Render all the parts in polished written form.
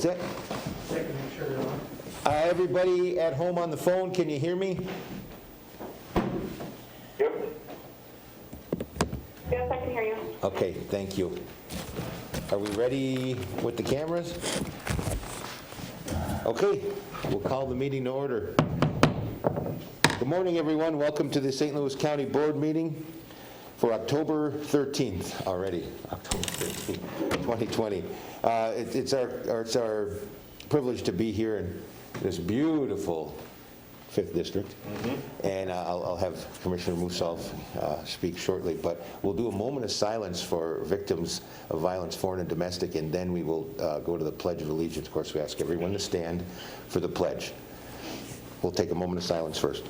That's it? Everybody at home on the phone, can you hear me? Yep. Yes, I can hear you. Okay, thank you. Are we ready with the cameras? Okay, we'll call the meeting to order. Good morning, everyone. Welcome to the St. Louis County Board meeting for October 13th already, October 13th, 2020. It's our privilege to be here in this beautiful 5th District. And I'll have Commissioner Musov speak shortly, but we'll do a moment of silence for victims of violence, foreign and domestic, and then we will go to the Pledge of Allegiance. Of course, we ask everyone to stand for the pledge. We'll take a moment of silence first.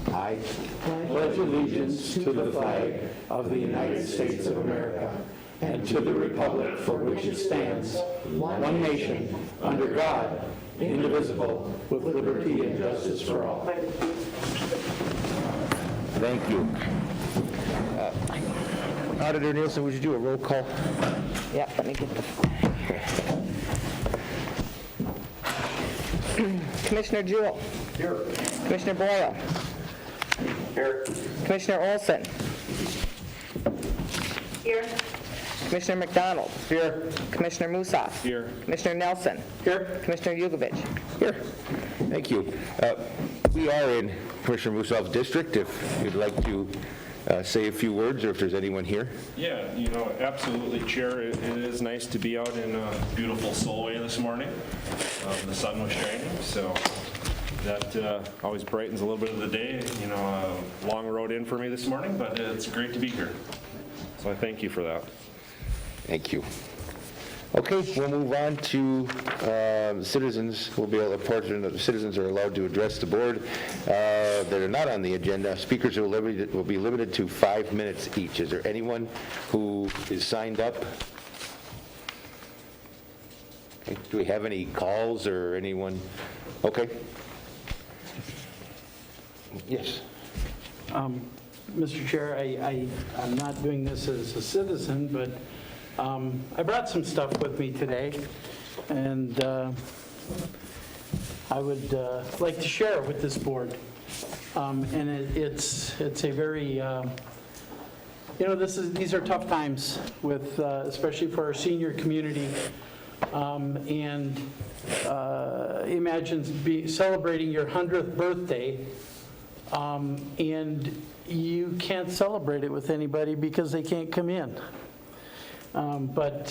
I pledge allegiance to the flag of the United States of America and to the republic for which it stands, one nation, under God, indivisible, with liberty and justice for all. Thank you. Auditor Nielsen, would you do a roll call? Yeah, let me get the... Commissioner Jewell. Here. Commissioner Boyle. Here. Commissioner Olson. Here. Commissioner McDonald. Here. Commissioner Musaf. Here. Commissioner Nelson. Here. Commissioner Yugovich. Here. Thank you. We are in Commissioner Musov's district. If you'd like to say a few words, or if there's anyone here. Yeah, absolutely, Chair. It is nice to be out in beautiful Solway this morning. The sun was shining, so that always brightens a little bit of the day. A long road in for me this morning, but it's great to be here. So I thank you for that. Thank you. Okay, we'll move on to citizens. We'll be able to report that the citizens are allowed to address the board that are not on the agenda. Speakers will be limited to 5 minutes each. Is there anyone who is signed up? Okay. Do we have any calls or anyone? Okay. Yes. Mr. Chair, I'm not doing this as a citizen, but I brought some stuff with me today, and I would like to share it with this board. And it's a very, these are tough times with, especially for our senior community. And imagine celebrating your 100th birthday, and you can't celebrate it with anybody because they can't come in. But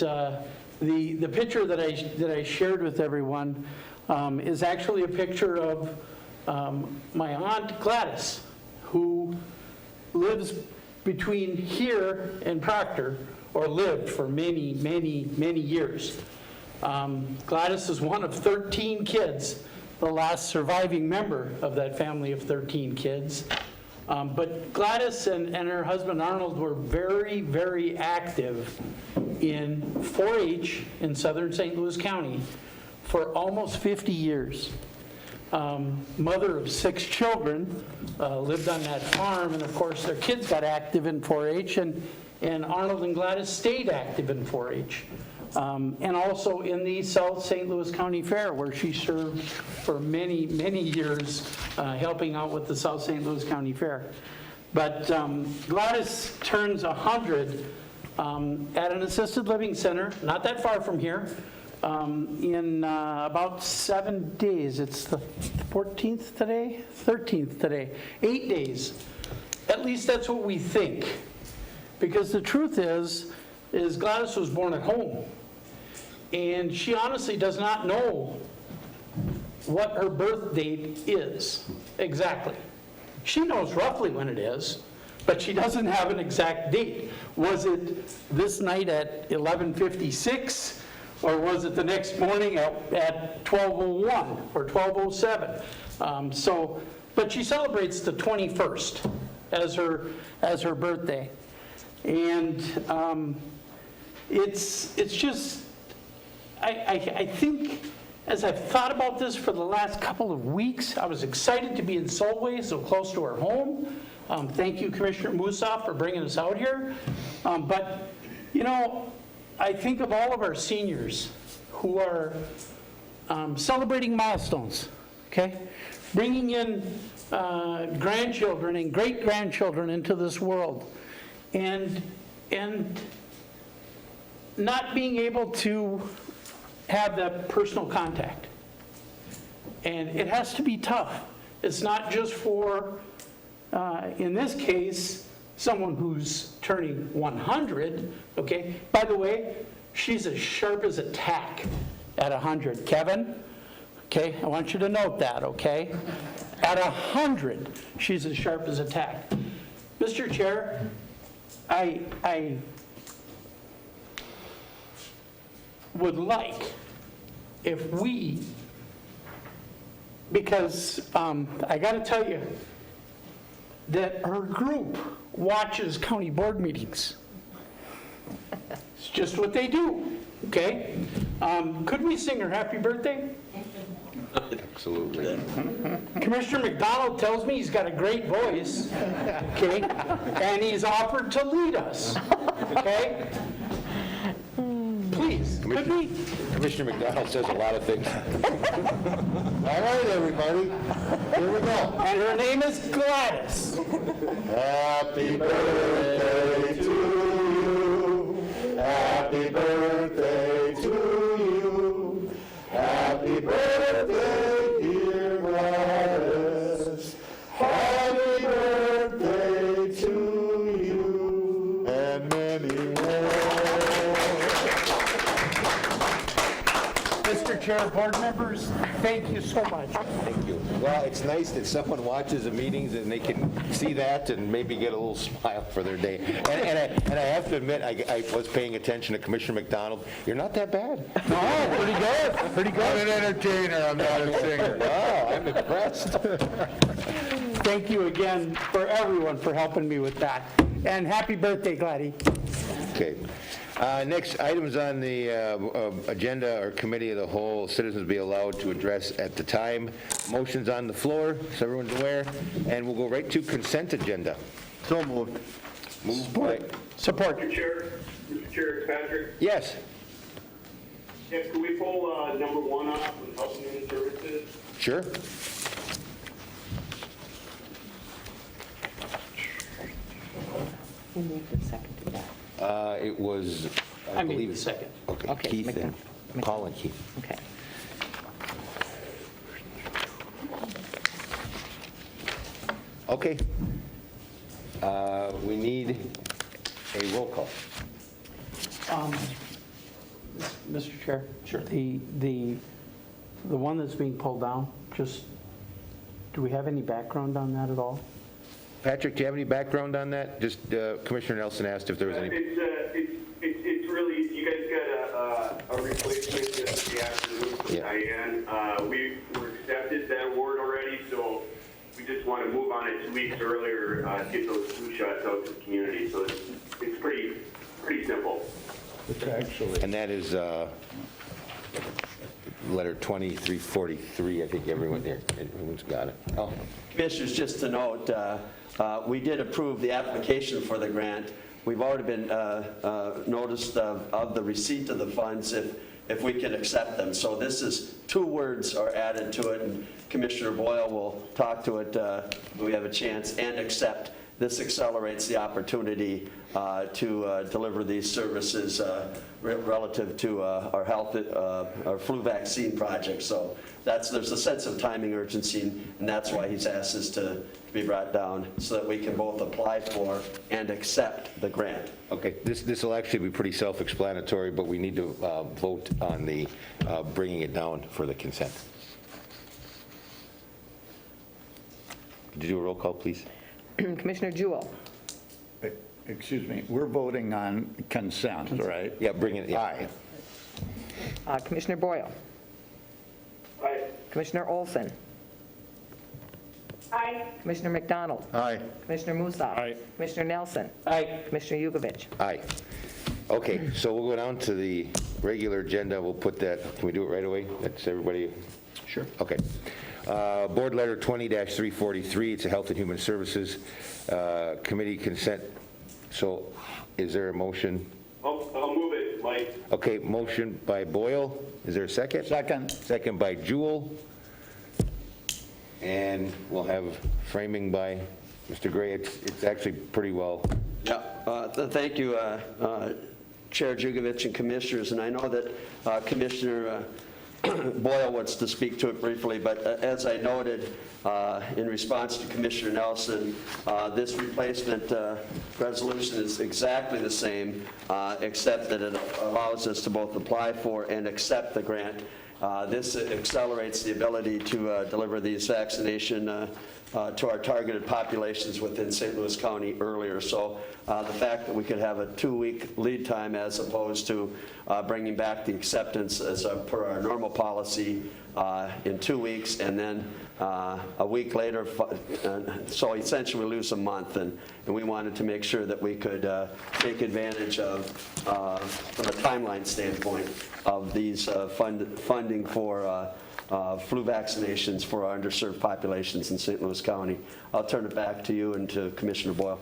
the picture that I shared with everyone is actually a picture of my Aunt Gladys, who lives between here and Proctor, or lived for many, many, many years. Gladys is one of 13 kids, the last surviving member of that family of 13 kids. But Gladys and her husband Arnold were very, very active in 4-H in southern St. Louis County for almost 50 years. Mother of 6 children, lived on that farm, and of course their kids got active in 4-H, and Arnold and Gladys stayed active in 4-H. And also in the South St. Louis County Fair, where she served for many, many years, helping out with the South St. Louis County Fair. But Gladys turns 100 at an assisted living center, not that far from here, in about 7 days. It's the 14th today? 13th today. 8 days. At least that's what we think. Because the truth is Gladys was born at home. And she honestly does not know what her birth date is exactly. She knows roughly when it is, but she doesn't have an exact date. Was it this night at 11:56, or was it the next morning at 12:01 or 12:07? But she celebrates the 21st as her birthday, and it's just. I think as I've thought about this for the last couple of weeks, I was excited to be in Solway, so close to our home. Thank you, Commissioner Musoff, for bringing us out here. But, you know, I think of all of our seniors who are celebrating milestones, okay? Bringing in grandchildren and great-grandchildren into this world. And not being able to have that personal contact. And it has to be tough. It's not just for, in this case, someone who's turning 100, okay? By the way, she's as sharp as a tack at 100. Kevin, okay, I want you to note that, okay? At 100, she's as sharp as a tack. Mr. Chair, I would like if we, because I got to tell you that her group watches county board meetings. It's just what they do, okay? Could we sing her happy birthday? Absolutely. Commissioner McDonald tells me he's got a great voice, okay? And he's offered to lead us, okay? Please, could we? Commissioner McDonald says a lot of things. All right, everybody, here we go. And her name is Gladys. Happy birthday to you. Happy birthday to you. Happy birthday, dear Gladys. Happy birthday to you. And many more. Mr. Chair, board members, thank you so much. Thank you. Well, it's nice that someone watches the meetings and they can see that and maybe get a little smile for their day. And I have to admit, I was paying attention to Commissioner McDonald. You're not that bad. No, pretty good, pretty good. I'm an entertainer, I'm not a singer. Wow, I'm impressed. Thank you again for everyone for helping me with that. And happy birthday, Gladys. Okay. Next, items on the agenda or committee of the whole, citizens be allowed to address at the time. Motions on the floor, so everyone's aware, and we'll go right to consent agenda. So moved. Moved by, Support. Mr. Chair, Patrick, yes, yes, could we pull number 1 off with Health and Human Services? sure. Who moved the second to that? It was, I I made believe. the second. Okay, Okay, Keith and Paul and Keith. Okay. Okay. We need a roll call. Mr. Chair? Sure. The one that's being pulled down, just, do we have any background on that at all? Patrick, do you have any background on that? Just Commissioner Nelson asked if there was any. It's really, you guys got a replacement yesterday afternoon for Yeah. Diane. We were accepted that award already, so we just want to move on it 2 weeks earlier, get those flu shots out to the community. So it's pretty simple. And that is letter 2343, I think everyone's got it. Oh, Commissioners, just to note, we did approve the application for the grant. We've already been noticed of the receipt of the funds if we can accept them. So this is 2 words are added to it, and Commissioner Boyle will talk to it when we have a chance, and accept. This accelerates the opportunity to deliver these services relative to our health, our flu vaccine project. So there's a sense of timing urgency, and that's why he's asked us to be brought down so that we can both apply for and accept the grant. okay. This will actually be pretty self-explanatory, but we need to vote on the bringing it down for the consent. Could you do a roll call, please? Commissioner Jewell? Excuse me, we're voting on consent, right? Yeah, bring it. Aye. Commissioner Boyle? Aye. Commissioner Olson? Aye. Commissioner McDonald? Aye. Commissioner Musoff? Aye. Commissioner Nelson? Aye. Commissioner Yukovich? Aye. Okay, so we'll go down to the regular agenda. We'll put that, can we do it right away? That's everybody? Sure. Okay. Board Letter 20-343, it's a Health and Human Services Committee consent. So is there a motion? I'll move it, Mike. Okay, motion by Boyle. Is there a second? Second. Second by Jewell. And we'll have framing by Mr. Gray. It's actually pretty well. Yeah, thank you, Chair Jugovich and Commissioners, and I know that Commissioner Boyle wants to speak to it briefly, but as I noted in response to Commissioner Nelson, this replacement resolution is exactly the same, except that it allows us to both apply for and accept the grant. This accelerates the ability to deliver these vaccination to our targeted populations within St. Louis County earlier. So the fact that we could have a 2-week lead time as opposed to bringing back the acceptance as per our normal policy in 2 weeks and then a week later, so essentially we lose a month, and we wanted to make sure that we could take advantage of, from a timeline standpoint, of these funding for flu vaccinations for our underserved populations in St. Louis County. I'll turn it back to you and to Commissioner Boyle.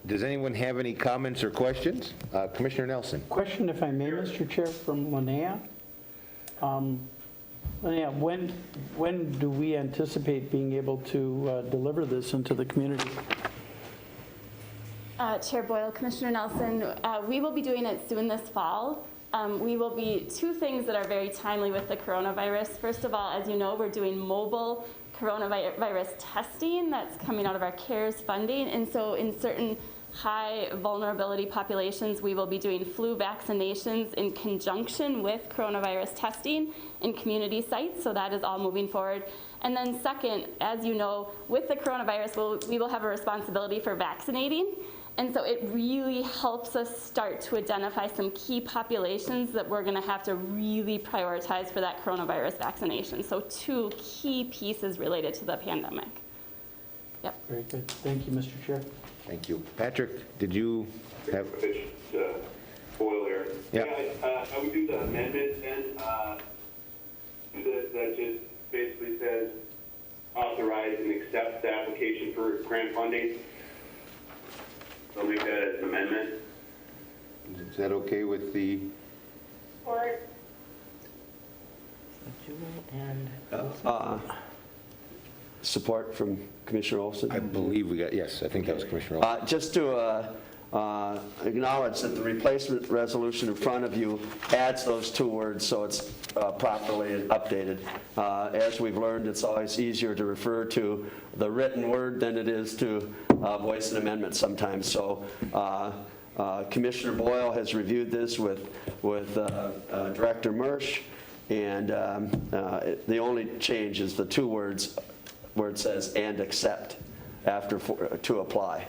Does anyone have any comments or questions? Commissioner Nelson. Question, if I may, Mr. Chair, from Linnea. Linnea, when do we anticipate being able to deliver this into the community? Chair Boyle, Commissioner Nelson, we will be doing it soon this fall. We will be two things that are very timely with the coronavirus. First of all, as you know, we're doing mobile coronavirus testing that's coming out of our CARES funding. And so in certain high vulnerability populations, we will be doing flu vaccinations in conjunction with coronavirus testing in community sites. So that is all moving forward. And then second, as you know, with the coronavirus, we will have a responsibility for vaccinating. And so it really helps us start to identify some key populations that we're going to have to really prioritize for that coronavirus vaccination. So two key pieces related to the pandemic. Yep. Very good. Thank you, Mr. Chair. Thank you. Patrick, did you have? Boyle there. Yeah. I would do the amendment then. That just basically says authorize and accept the application for grant funding. I'll make that as an amendment. Is that okay with the? And Support from Commissioner Olson? I believe we got, yes, I think that was Commissioner Olson. Just to acknowledge that the replacement resolution in front of you adds those two words so it's properly updated. As we've learned, it's always easier to refer to the written word than it is to voice an amendment sometimes. So Commissioner Boyle has reviewed this with Director Mersch, and the only change is the two words where it says "and accept" after to apply.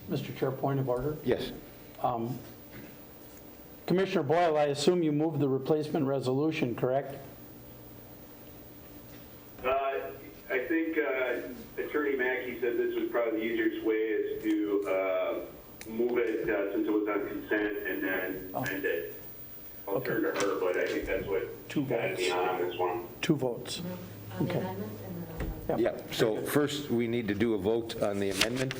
Mr. Chair, point of order. Yes. Commissioner Boyle, I assume you moved the replacement resolution, correct? I think Attorney Mackey said this was probably the easiest way is to move it since it was on consent and then amend it. I'll turn to her, but I think that's what got me on this one. 2 votes. Okay. Yeah, so first we need to do a vote on the amendment,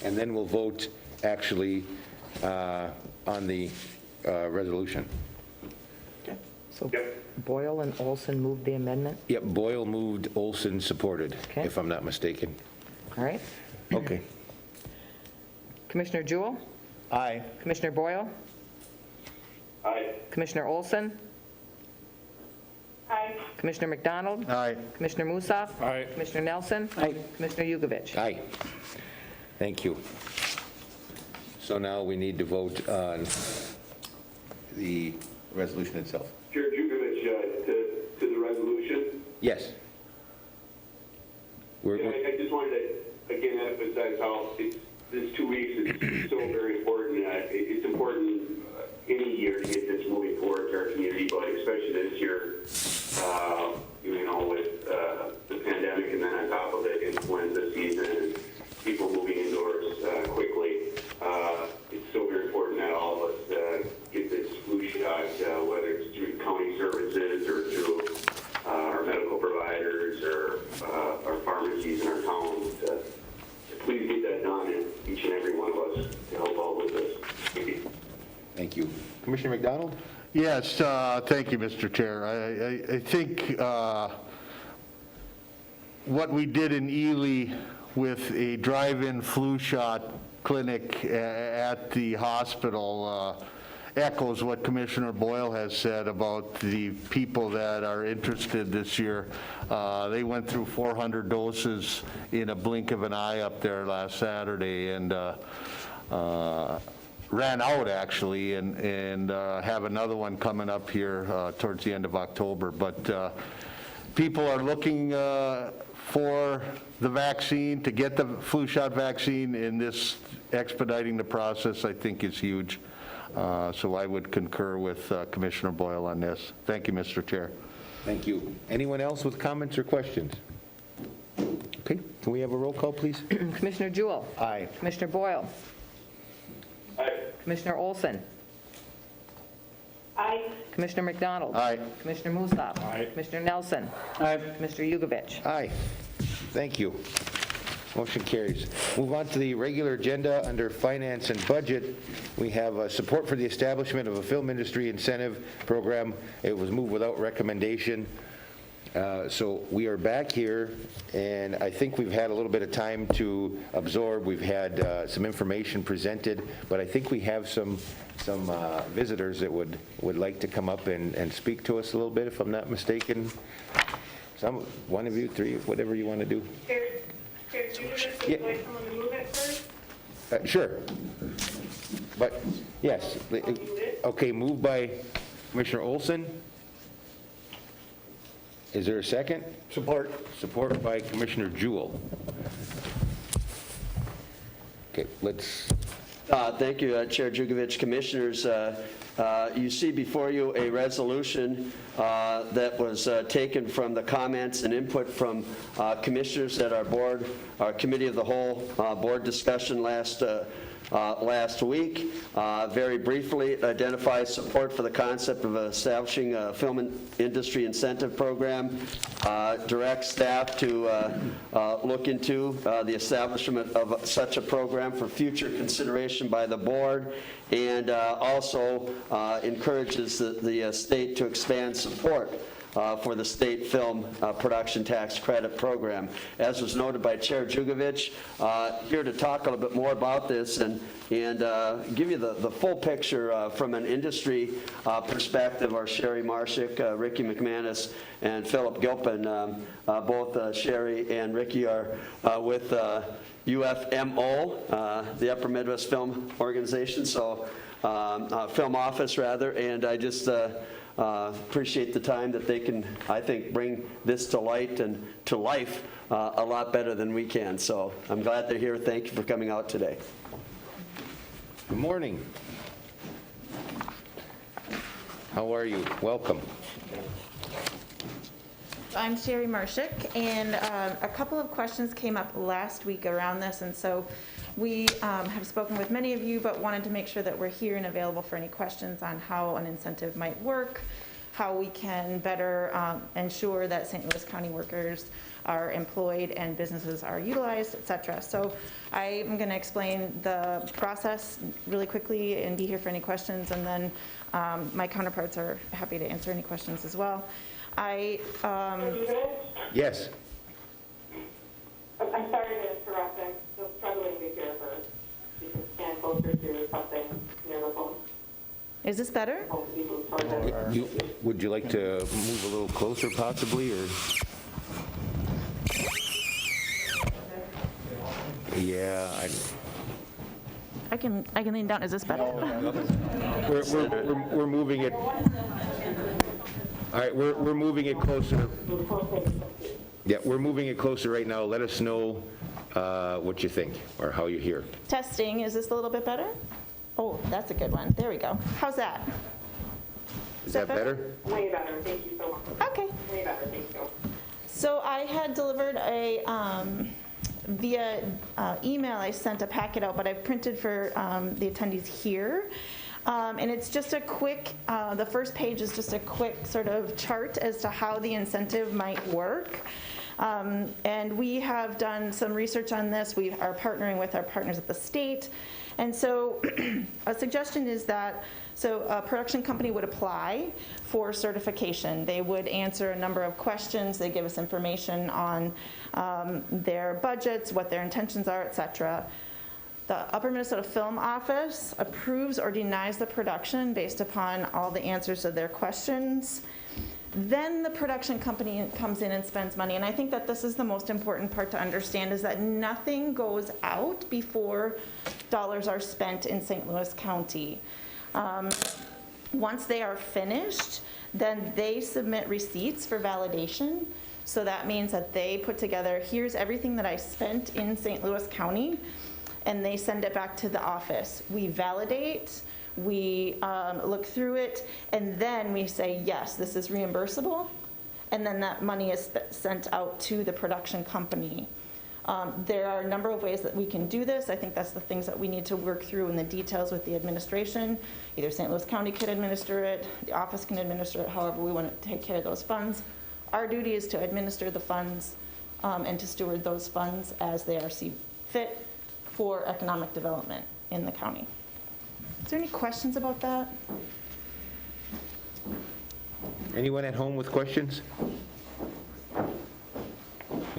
and then we'll vote actually on the resolution. Okay. so Yep. Boyle and Olson moved the amendment. Yep, Boyle moved, Olson supported, Okay. if I'm not mistaken. All right. Okay. Commissioner Jewell, Aye. Commissioner Boyle, Aye. Commissioner Olson, Aye. Commissioner McDonald, Aye. Commissioner Musa, Aye. Commissioner Nelson, Aye. Commissioner Yugovich. Aye. Thank you. So now we need to vote on the resolution itself. Chair Jugovich, to the resolution. Yes. I just wanted to, again, emphasize how this 2 weeks is so very important. It's important any year to get this moving forward to our community, but especially this year, with the pandemic and then on top of it, influenza season and people moving indoors quickly. to help out with this. Thank you. Thank you. Commissioner McDonald? Yes, thank you, Mr. Chair. I think what we did in Ely with a drive-in flu shot clinic at the hospital echoes what Commissioner Boyle has said about the people that are interested this year. They went through 400 doses in a blink of an eye up there last Saturday, and ran out actually, and have another one coming up here towards the end of October. But people are looking for the vaccine, to get the flu shot vaccine, and this expediting the process, I think, is huge. So I would concur with Commissioner Boyle on this. Thank you, Mr. Chair. Thank you. Anyone else with comments or questions? Okay, can we have a roll call, please? Commissioner Jewell. Aye. Commissioner Boyle. Aye. Commissioner Olson. Aye. Commissioner McDonald. Aye. Commissioner Musaf. Aye. Commissioner Nelson. Commissioner Yugovich. Aye. Thank you. Motion carries. Move on to the regular agenda under Finance and Budget. We have support for the establishment of a film industry incentive program. It was moved without recommendation. So we are back here, and I think we've had a little bit of time to absorb. We've had some information presented, but I think we have some visitors that would like to come up and speak to us a little bit, if I'm not mistaken. One of you, three, whatever you want to do. Chair Judith, would you like someone to move it first? Sure. But, yes. Okay, moved by Commissioner Olson. Is there a second? Support. Support by Commissioner Jewell. Okay, let's, Thank you, Chair Jugovich. Commissioners, you see before you a resolution that was taken from the comments and input from commissioners at our Committee of the Whole board discussion last week. Very briefly, it identifies support for the concept of establishing a film industry incentive program, directs staff to look into the establishment of such a program for future consideration by the board, and also encourages the state to expand support for the state film production tax credit program. As was noted by Chair Jugovich, here to talk a little bit more about this and give you the full picture from an industry perspective are Sherry Marshik, Ricky McManus, and Philip Gilpin. Both Sherry and Ricky are with UFMO, the Upper Midwest Film Organization, so film office rather, and I just appreciate the time that they can, I think, bring this to light and to life a lot better than we can. So I'm glad they're here. Thank you for coming out today. good morning. How are you? Welcome. I'm Sherry Marshik, and a couple of questions came up last week around this, and so we have spoken with many of you, but wanted to make sure that we're here and available for any questions on how an incentive might work, how we can better ensure that St. Louis County workers are employed and businesses are utilized, et cetera. So I'm going to explain the process really quickly and be here for any questions, and then my counterparts are happy to answer any questions as well. Yes. I'm sorry to interrupt. I'm still struggling to hear her. She can stand closer to something near the phone. Is this better? Would you like to move a little closer possibly, or? Yeah, I can lean down. Is this better? we're moving it. All right, we're moving it closer. Yeah, we're moving it closer right now. Let us know what you think or how you hear. Testing. Is this a little bit better? Oh, that's a good one. There we go. How's that? Is that better? Way better. Thank you so much. Okay. Way better. Thank you. So I had delivered a, via email, I sent a packet out, but I've printed for the attendees here. And it's just a quick, the first page is just a quick sort of chart as to how the incentive might work. And we have done some research on this. We are partnering with our partners at the state. And so a suggestion is that, so a production company would apply for certification. They would answer a number of questions. They give us information on their budgets, what their intentions are, et cetera. The Upper Minnesota Film Office approves or denies the production based upon all the answers to their questions. Then the production company comes in and spends money. And I think that this is the most important part to understand, is that nothing goes out before dollars are spent in St. Louis County. Once they are finished, then they submit receipts for validation. So that means that they put together, here's everything that I spent in St. Louis County, and they send it back to the office. We validate, we look through it, and then we say, yes, this is reimbursable, and then that money is sent out to the production company. There are a number of ways that we can do this. I think that's the things that we need to work through in the details with the administration. Either St. Louis County can administer it, the office can administer it, however we want to take care of those funds. Our duty is to administer the funds and to steward those funds as they are seen fit for economic development in the county. Is there any questions about that? Anyone at home with questions?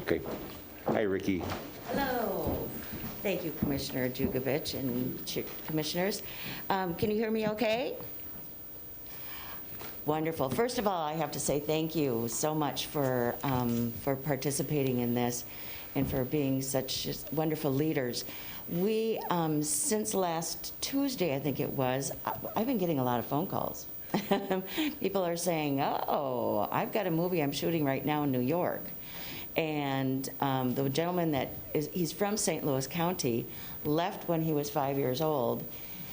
Okay. Hi, Ricky. Hello. Thank you, Commissioner Jugovich and commissioners. Can you hear me okay? Wonderful. First of all, I have to say thank you so much for participating in this and for being such wonderful leaders. We, since last Tuesday, I think it was, I've been getting a lot of phone calls. People are saying, oh, I've got a movie I'm shooting right now in New York. And the gentleman he's from St. Louis County, left when he was 5 years old,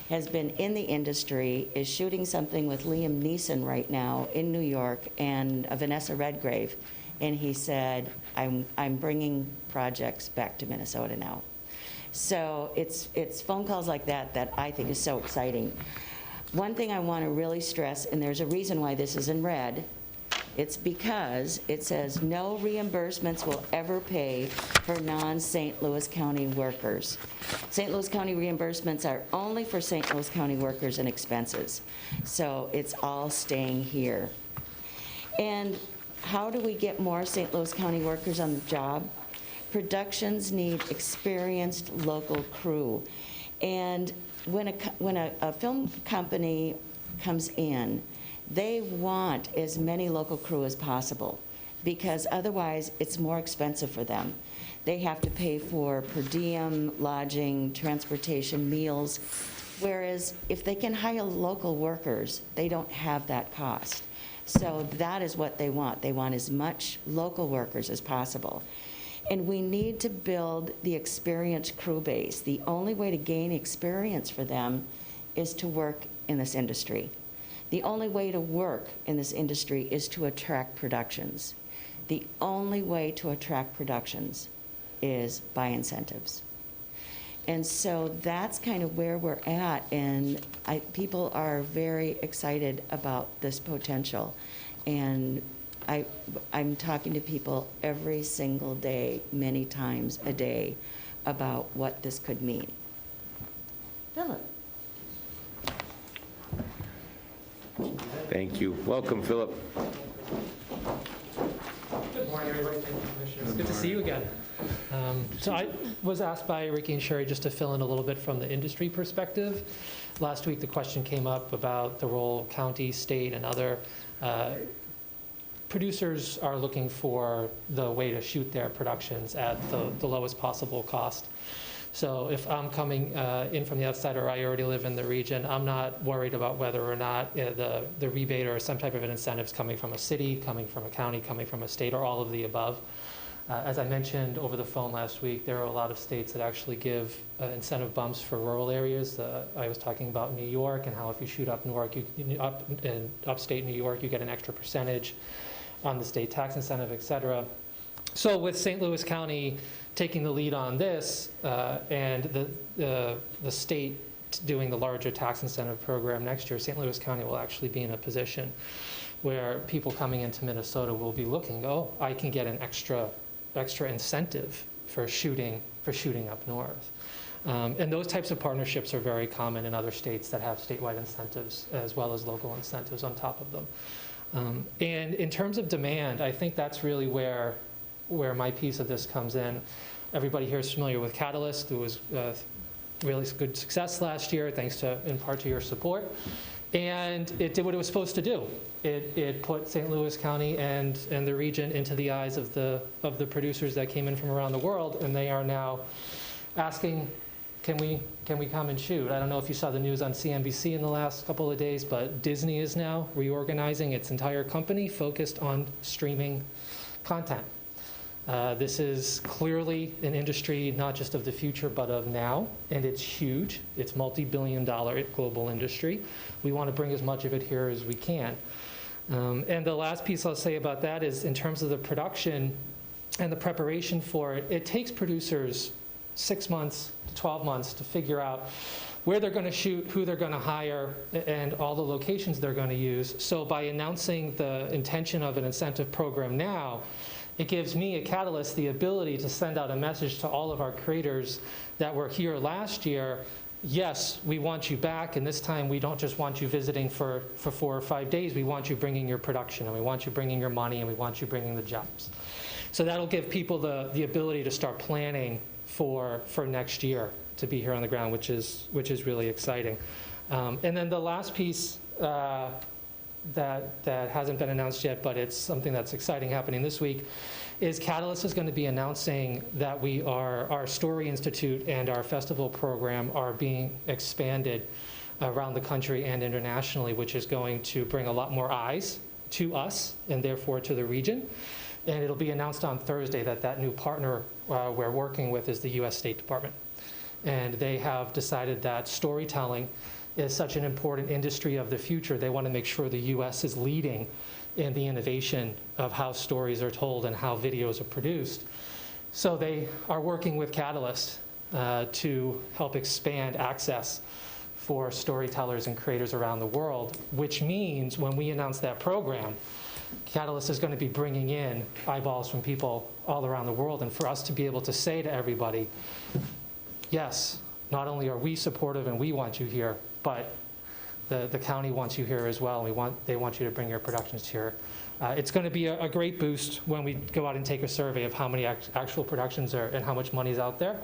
has been in the industry, is shooting something with Liam Neeson right now in New York and Vanessa Redgrave. And he said, I'm bringing projects back to Minnesota now. So it's phone calls like that that I think is so exciting. One thing I want to really stress, and there's a reason why this is in red, it's because it says no reimbursements will ever pay for non-St. Louis County workers. St. Louis County reimbursements are only for St. Louis County workers and expenses. So it's all staying here. And how do we get more St. Louis County workers on the job? Productions need experienced local crew. And when a film company comes in, they want as many local crew as possible, because otherwise it's more expensive for them. They have to pay for per diem, lodging, transportation, meals, whereas if they can hire local workers, they don't have that cost. So that is what they want. They want as much local workers as possible. And we need to build the experienced crew base. The only way to gain experience for them is to work in this industry. The only way to work in this industry is to attract productions. The only way to attract productions is by incentives. And so that's kind of where we're at, and people are very excited about this potential. And I'm talking to people every single day, many times a day, about what this could mean. Philip. Thank you. Welcome, Philip. Good morning, everybody. Thank you, Commissioners. Good to see you again. So I was asked by Ricky and Sherry just to fill in a little bit from the industry perspective. Last week, the question came up about the role county, state, and other producers are looking for the way to shoot their productions at the lowest possible cost. So if I'm coming in from the outside, or I already live in the region, I'm not worried about whether or not the rebate or some type of an incentive is coming from a city, coming from a county, coming from a state, or all of the above. As I mentioned over the phone last week, there are a lot of states that actually give incentive bumps for rural areas. I was talking about New York and how if you shoot up Newark, in upstate New York, you get an extra percentage on the state tax incentive, et cetera. So with St. Louis County taking the lead on this and the state doing the larger tax incentive program next year, St. Louis County will actually be in a position where people coming into Minnesota will be looking, oh, I can get an extra extra incentive for shooting up north. And those types of partnerships are very common in other states that have statewide incentives as well as local incentives on top of them. And in terms of demand, I think that's really where my piece of this comes in. Everybody here is familiar with Catalyst. There was really good success last year, thanks to, in part to your support. And it did what it was supposed to do. It put St. Louis County and the region into the eyes of the producers that came in from around the world, and they are now asking, can we come and shoot? I don't know if you saw the news on CNBC in the last couple of days, but Disney is now reorganizing its entire company focused on streaming content. This is clearly an industry not just of the future, but of now, and it's huge. It's multi-billion-dollar global industry. We want to bring as much of it here as we can. And the last piece I'll say about that is in terms of the production and the preparation for it, it takes producers 6 months to 12 months to figure out where they're going to shoot, who they're going to hire, and all the locations they're going to use. So by announcing the intention of an incentive program now, it gives me, a Catalyst, the ability to send out a message to all of our creators that were here last year. Yes, we want you back, and this time we don't just want you visiting for 4 or 5 days. We want you bringing your production, and we want you bringing your money, and we want you bringing the jobs. So that'll give people the ability to start planning for next year to be here on the ground, which is really exciting. And then the last piece that hasn't been announced yet, but it's something that's exciting happening this week, is Catalyst is going to be announcing that our Story Institute and our festival program are being expanded around the country and internationally, which is going to bring a lot more eyes to us and therefore to the region. And it'll be announced on Thursday that new partner we're working with is the U.S. State Department. And they have decided that storytelling is such an important industry of the future. They want to make sure the U.S. is leading in the innovation of how stories are told and how videos are produced. So they are working with Catalyst to help expand access for storytellers and creators around the world, which means when we announce that program, Catalyst is going to be bringing in eyeballs from people all around the world, and for us to be able to say to everybody, yes, not only are we supportive and we want you here, but the county wants you here as well, and they want you to bring your productions here. It's going to be a great boost when we go out and take a survey of how many actual productions are and how much money is out there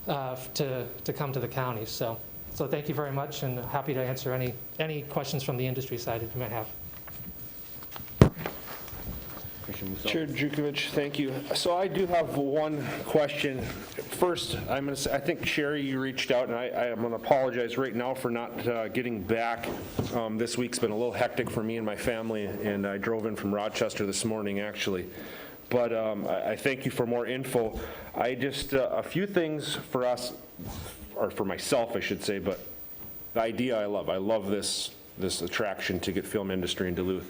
to come to the county. So thank you very much, and happy to answer any questions from the industry side if you might have. Chair Jukovich, thank you. So I do have one question. First, I'm going to say, I think, Sherry, you reached out, and I'm going to apologize right now for not getting back. This week's been a little hectic for me and my family, and I drove in from Rochester this morning, actually. But I thank you for more info. I just, a few things for us, or for myself, I should say, but the idea I love. I love this attraction to get film industry in Duluth.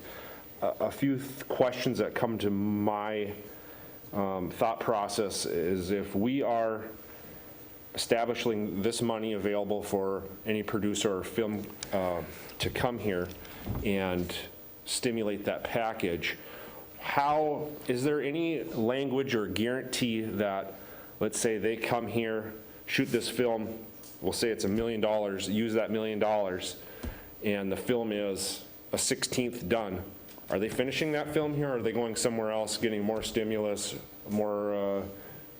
A few questions that come to my thought process is if we are establishing this money available for any producer or film to come here and stimulate that package, how is there any language or guarantee that, let's say they come here, shoot this film, we'll say it's $1 million, use that $1 million, and the film is a 16th done. Are they finishing that film here, or are they going somewhere else, getting more stimulus, more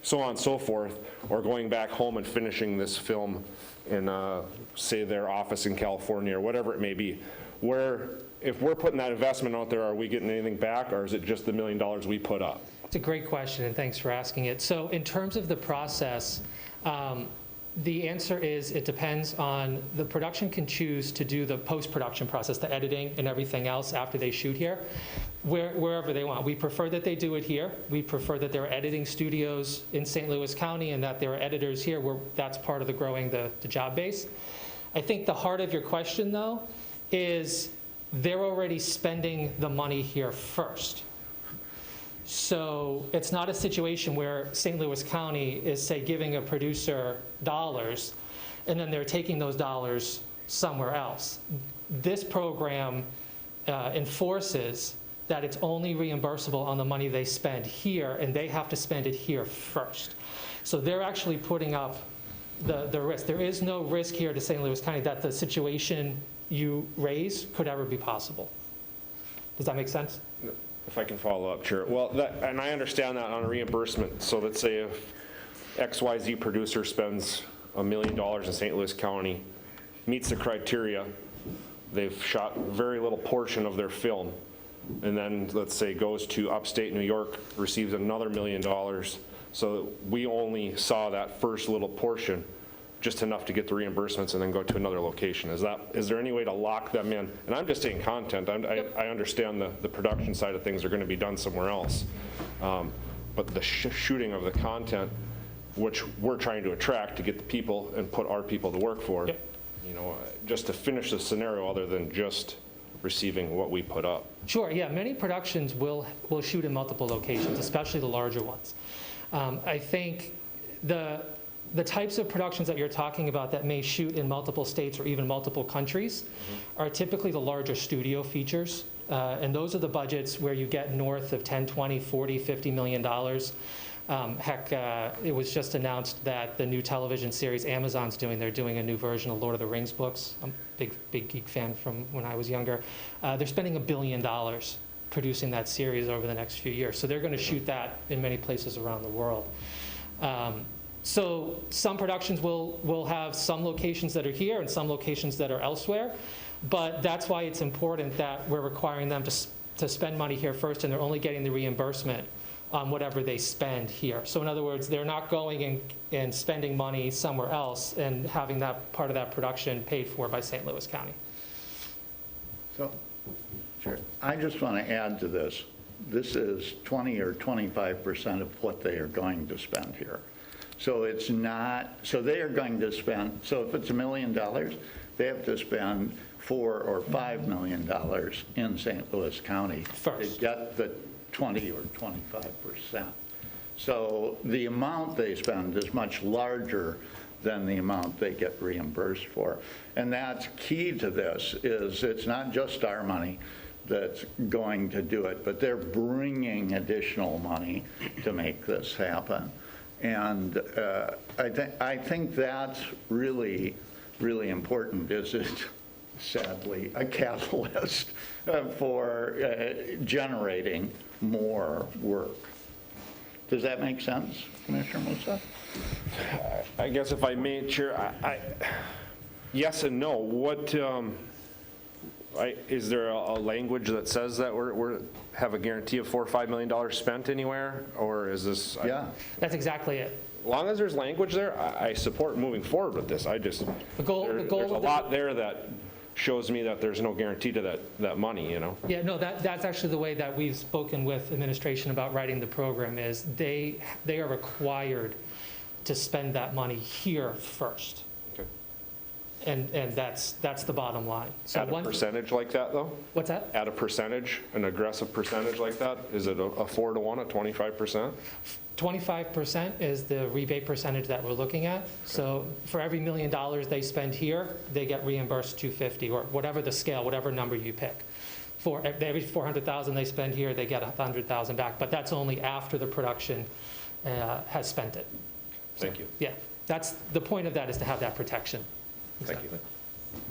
so on and so forth, or going back home and finishing this film in, say, their office in California, or whatever it may be? If we're putting that investment out there, are we getting anything back, or is it just the $1 million we put up? It's a great question, and thanks for asking it. So in terms of the process, the answer is it depends on, the production can choose to do the post-production process, the editing and everything else after they shoot here, wherever they want. We prefer that they do it here. We prefer that there are editing studios in St. Louis County and that there are editors here where that's part of the growing the job base. I think the heart of your question, though, is they're already spending the money here first. So it's not a situation where St. Louis County is, say, giving a producer dollars, and then they're taking those dollars somewhere else. This program enforces that it's only reimbursable on the money they spend here, and they have to spend it here first. So they're actually putting up the risk. There is no risk here to St. Louis County that the situation you raise could ever be possible. Does that make sense? If I can follow up, Chair. Well, and I understand that on a reimbursement. So let's say if XYZ producer spends $1 million in St. Louis County, meets the criteria, they've shot very little portion of their film, and then let's say goes to upstate New York, receives another $1 million. So we only saw that first little portion, just enough to get the reimbursements and then go to another location. Is there any way to lock them in? And I'm just saying content. I understand the production side of things are going to be done somewhere else. But the shooting of the content, which we're trying to attract to get the people and put our people to work for, you know, just to finish the scenario other than just receiving what we put up. Sure, yeah, many productions will shoot in multiple locations, especially the larger ones. I think the types of productions that you're talking about that may shoot in multiple states or even multiple countries are typically the larger studio features. And those are the budgets where you get north of 10, 20, 40, $50 million. It was just announced that the new television series Amazon's doing, they're doing a new version of Lord of the Rings books. I'm a big geek fan from when I was younger. They're spending $1 billion producing that series over the next few years. So they're going to shoot that in many places around the world. So some productions will have some locations that are here and some locations that are elsewhere, but that's why it's important that we're requiring them to spend money here first, and they're only getting the reimbursement on whatever they spend here. So in other words, they're not going and spending money somewhere else and having that part of that production paid for by St. Louis County. So, sure. I just want to add to this. This is 20 or 25% of what they are going to spend here. So it's not, so they are going to spend, so if it's $1 million, they have to spend $4 or $5 million in St. Louis County to get the 20 or 25%. So the amount they spend is much larger than the amount they get reimbursed for. And that's key to this, is it's not just our money that's going to do it, but they're bringing additional money to make this happen. And I think that's really, really important. Is it, sadly, a catalyst for generating more work? Does that make sense, Commissioner Musa? I guess if I may, Chair, yes and no. What is there a language that says that we're have a guarantee of $4 or $5 million spent anywhere, or is this? Yeah, that's exactly it. As long as there's language there, I support moving forward with this. There's a lot there that shows me that there's no guarantee to that money, you know? Yeah, no, that's actually the way that we've spoken with administration about writing the program, is they are required to spend that money here first. Okay. And that's the bottom line. So At a percentage like that, though? What's that? At a percentage, an aggressive percentage like that? Is it a 4-to-1, a 25%? 25% is the rebate percentage that we're looking at. So for every $1 million they spend here, they get reimbursed $250, or whatever the scale, whatever number you pick. For every $400,000 they spend here, they get $100,000 back. But that's only after the production has spent it. Thank you. Yeah, that's the point of that, is to have that protection. Thank you.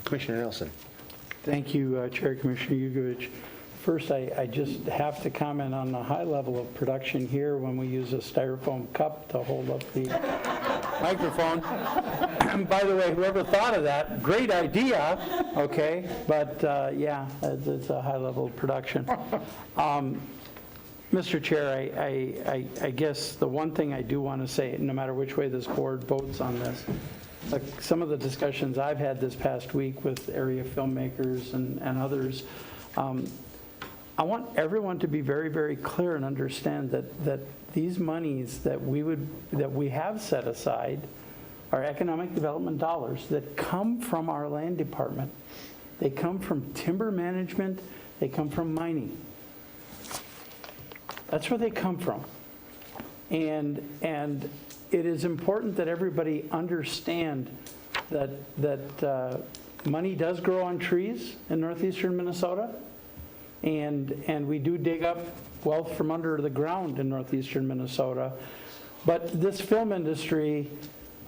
Commissioner Nelson. Thank you, Chair Commissioner Yugovich. First, I just have to comment on the high level of production here when we use a styrofoam cup to hold up the microphone. By the way, whoever thought of that, great idea, okay? But yeah, it's a high level of production. Mr. Chair, I guess the one thing I do want to say, no matter which way this board votes on this, some of the discussions I've had this past week with area filmmakers and others, I want everyone to be very, very clear and understand that these monies that we have set aside are economic development dollars that come from our land department. They come from timber management. They come from mining. That's where they come from. And it is important that everybody understand that money does grow on trees in northeastern Minnesota. and we do dig up wealth from under the ground in northeastern Minnesota. But this film industry,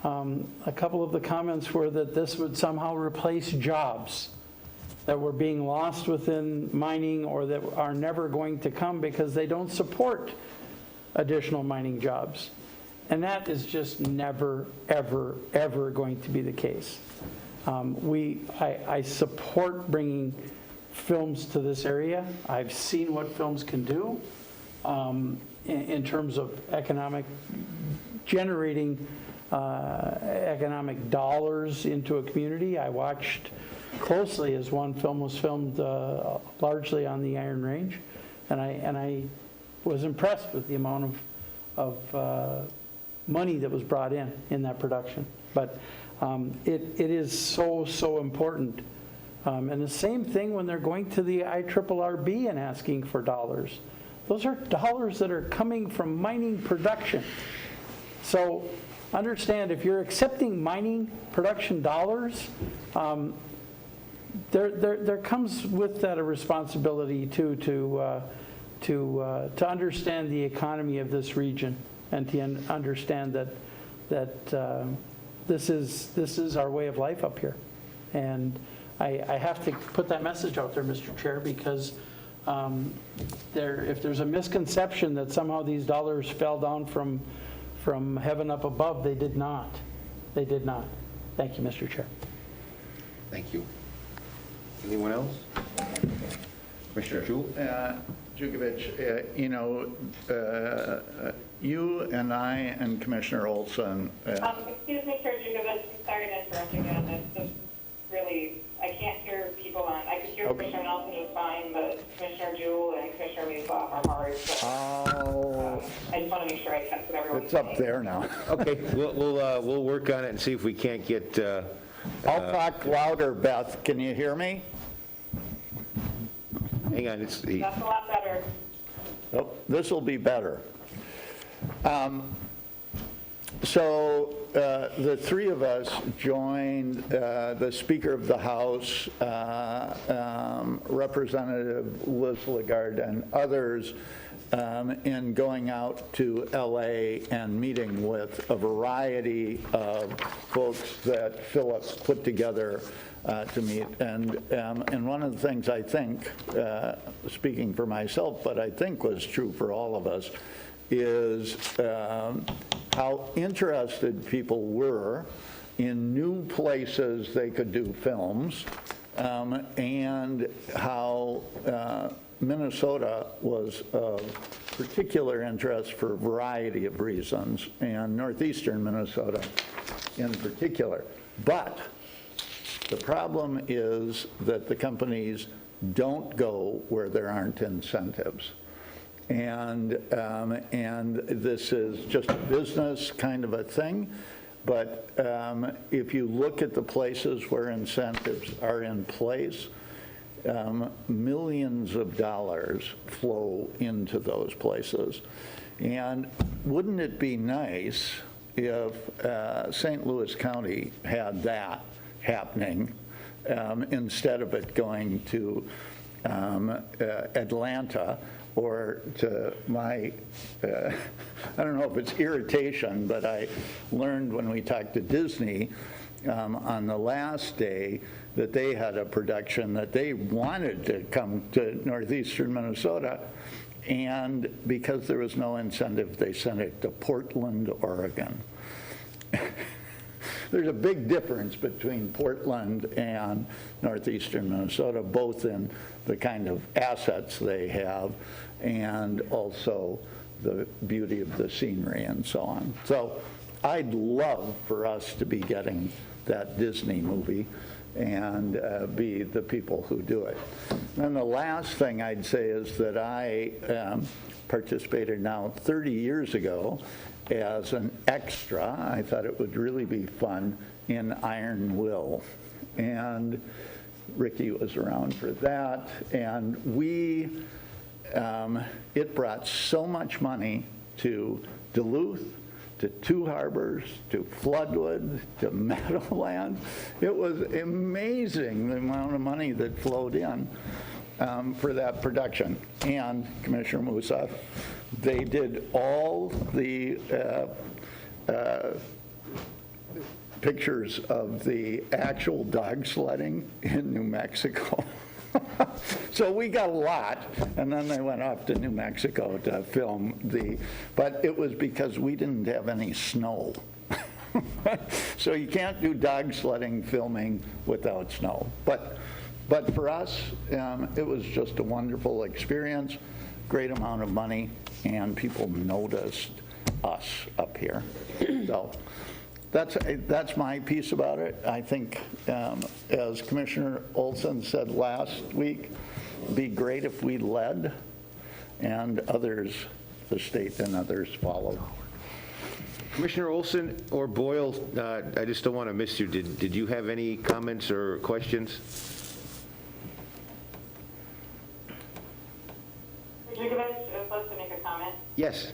a couple of the comments were that this would somehow replace jobs that were being lost within mining or that are never going to come because they don't support additional mining jobs. And that is just never, ever, ever going to be the case. I support bringing films to this area. I've seen what films can do in terms of generating economic dollars into a community. I watched closely as one film was filmed largely on the Iron Range, and I was impressed with the amount of money that was brought in that production. But it is so important. And the same thing when they're going to the IRRB and asking for dollars. Those are dollars that are coming from mining production. So understand, if you're accepting mining production dollars, there comes with that a responsibility to understand the economy of this region and to understand that this is our way of life up here. And I have to put that message out there, Mr. Chair, because if there's a misconception that somehow these dollars fell down from heaven up above, they did not. They did not. Thank you, Mr. Chair. Thank you. Anyone else? Commissioner Jewell? Jugovich, you and I and Commissioner Olson. Excuse me, Chair Jugovich, I'm sorry to interrupt you again. It's just really, I can't hear people on. I could hear Commissioner Nelson just fine, but Commissioner Jewell and Commissioner Meesoff are hard. So, I just want to make sure I catch what everyone's It's up there now. Okay, we'll work on it and see if we can't get. I'll talk louder, Beth. Can you hear me? Hang on, That's a lot better. Oh, this will be better. So the three of us joined the Speaker of the House, Representative Liz Lagarde, and others in going out to LA and meeting with a variety of folks that Philip put together to meet. And one of the things I think, speaking for myself, but I think was true for all of us, is how interested people were in new places they could do films, and how Minnesota was of particular interest for a variety of reasons, and northeastern Minnesota in particular. But the problem is that the companies don't go where there aren't incentives. And this is just a business kind of a thing. But if you look at the places where incentives are in place, millions of dollars flow into those places. And wouldn't it be nice if St. Louis County had that happening instead of it going to Atlanta, or to my, I don't know if it's irritation, but I learned when we talked to Disney on the last day that they had a production that they wanted to come to northeastern Minnesota, and because there was no incentive, they sent it to Portland, Oregon. There's a big difference between Portland and northeastern Minnesota, both in the kind of assets they have and also the beauty of the scenery and so on. So I'd love for us to be getting that Disney movie and be the people who do it. And the last thing I'd say is that I participated now 30 years ago as an extra. I thought it would really be fun in Iron Will. And Ricky was around for that. And it brought so much money to Duluth, to Two Harbors, to Floodwood, to Meadowland. It was amazing the amount of money that flowed in. for that production. And Commissioner Musaf, they did all the pictures of the actual dog sledding in New Mexico. So we got a lot, and then they went off to New Mexico to film but it was because we didn't have any snow. So you can't do dog sledding filming without snow. But for us, it was just a wonderful experience, great amount of money, and people noticed us up here. So that's my piece about it. I think, as Commissioner Olson said last week, it'd be great if we led and others, the state and others followed. Commissioner Olson or Boyle, I just don't want to miss you. Did you have any comments or questions? Jugovich is supposed to make a comment. Yes.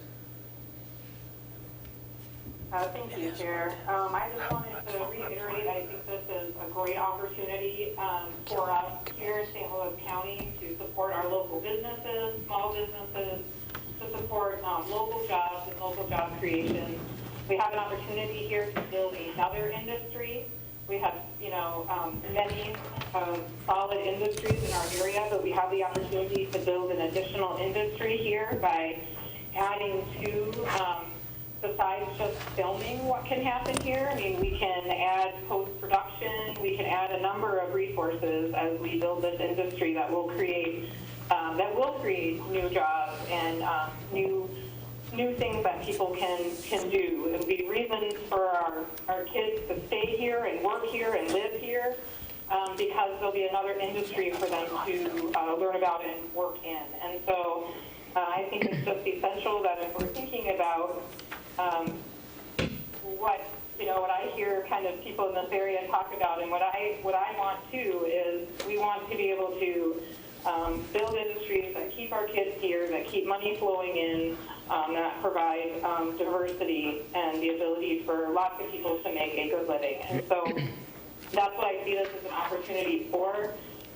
Thank you, Chair. I just wanted to reiterate, I think this is a great opportunity for us here in St. Louis County to support our local businesses, small businesses, to support local jobs and local job creation. We have an opportunity here to build another industry. We have, many solid industries in our area, but we have the opportunity to build an additional industry here by adding to, besides just filming, what can happen here. I mean, we can add post-production, we can add a number of resources as we build this industry that will create new jobs and new things that people can do. It will be reasons for our kids to stay here and work here and live here, because there'll be another industry for them to learn about and work in. And so I think it's just essential that if we're thinking about what I hear kind of people in this area talk about, and what I want too, is we want to be able to build industries that keep our kids here, that keep money flowing in, that provide diversity and the ability for lots of people to make a good living. And so that's what I see this as an opportunity for.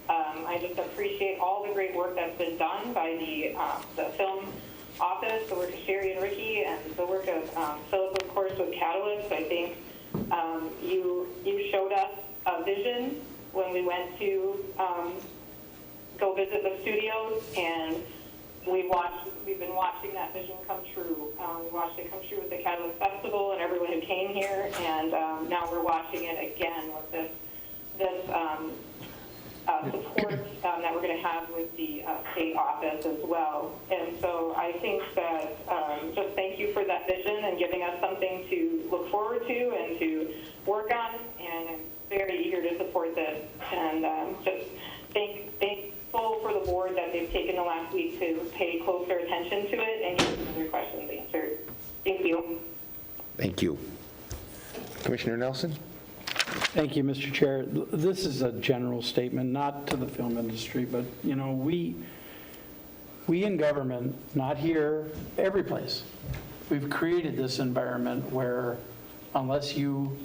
I just appreciate all the great work that's been done by the film office, the work of Sherry and Ricky, and the work of Philip, of course, with Catalyst. I think you showed us a vision when we went to go visit the studios, and we've been watching that vision come true. We watched it come true with the Catalyst Festival and everyone who came here, and now we're watching it again with this support that we're going to have with the state office as well. And so I think that just thank you for that vision and giving us something to look forward to and to work on, and I'm very eager to support this, and just thankful for the board that they've taken the last week to pay closer attention to it and get some other questions answered. Thank you. Thank you. Commissioner Nelson? Thank you, Mr. Chair. This is a general statement, not to the film industry, but, we in government, not here, every place, we've created this environment where unless you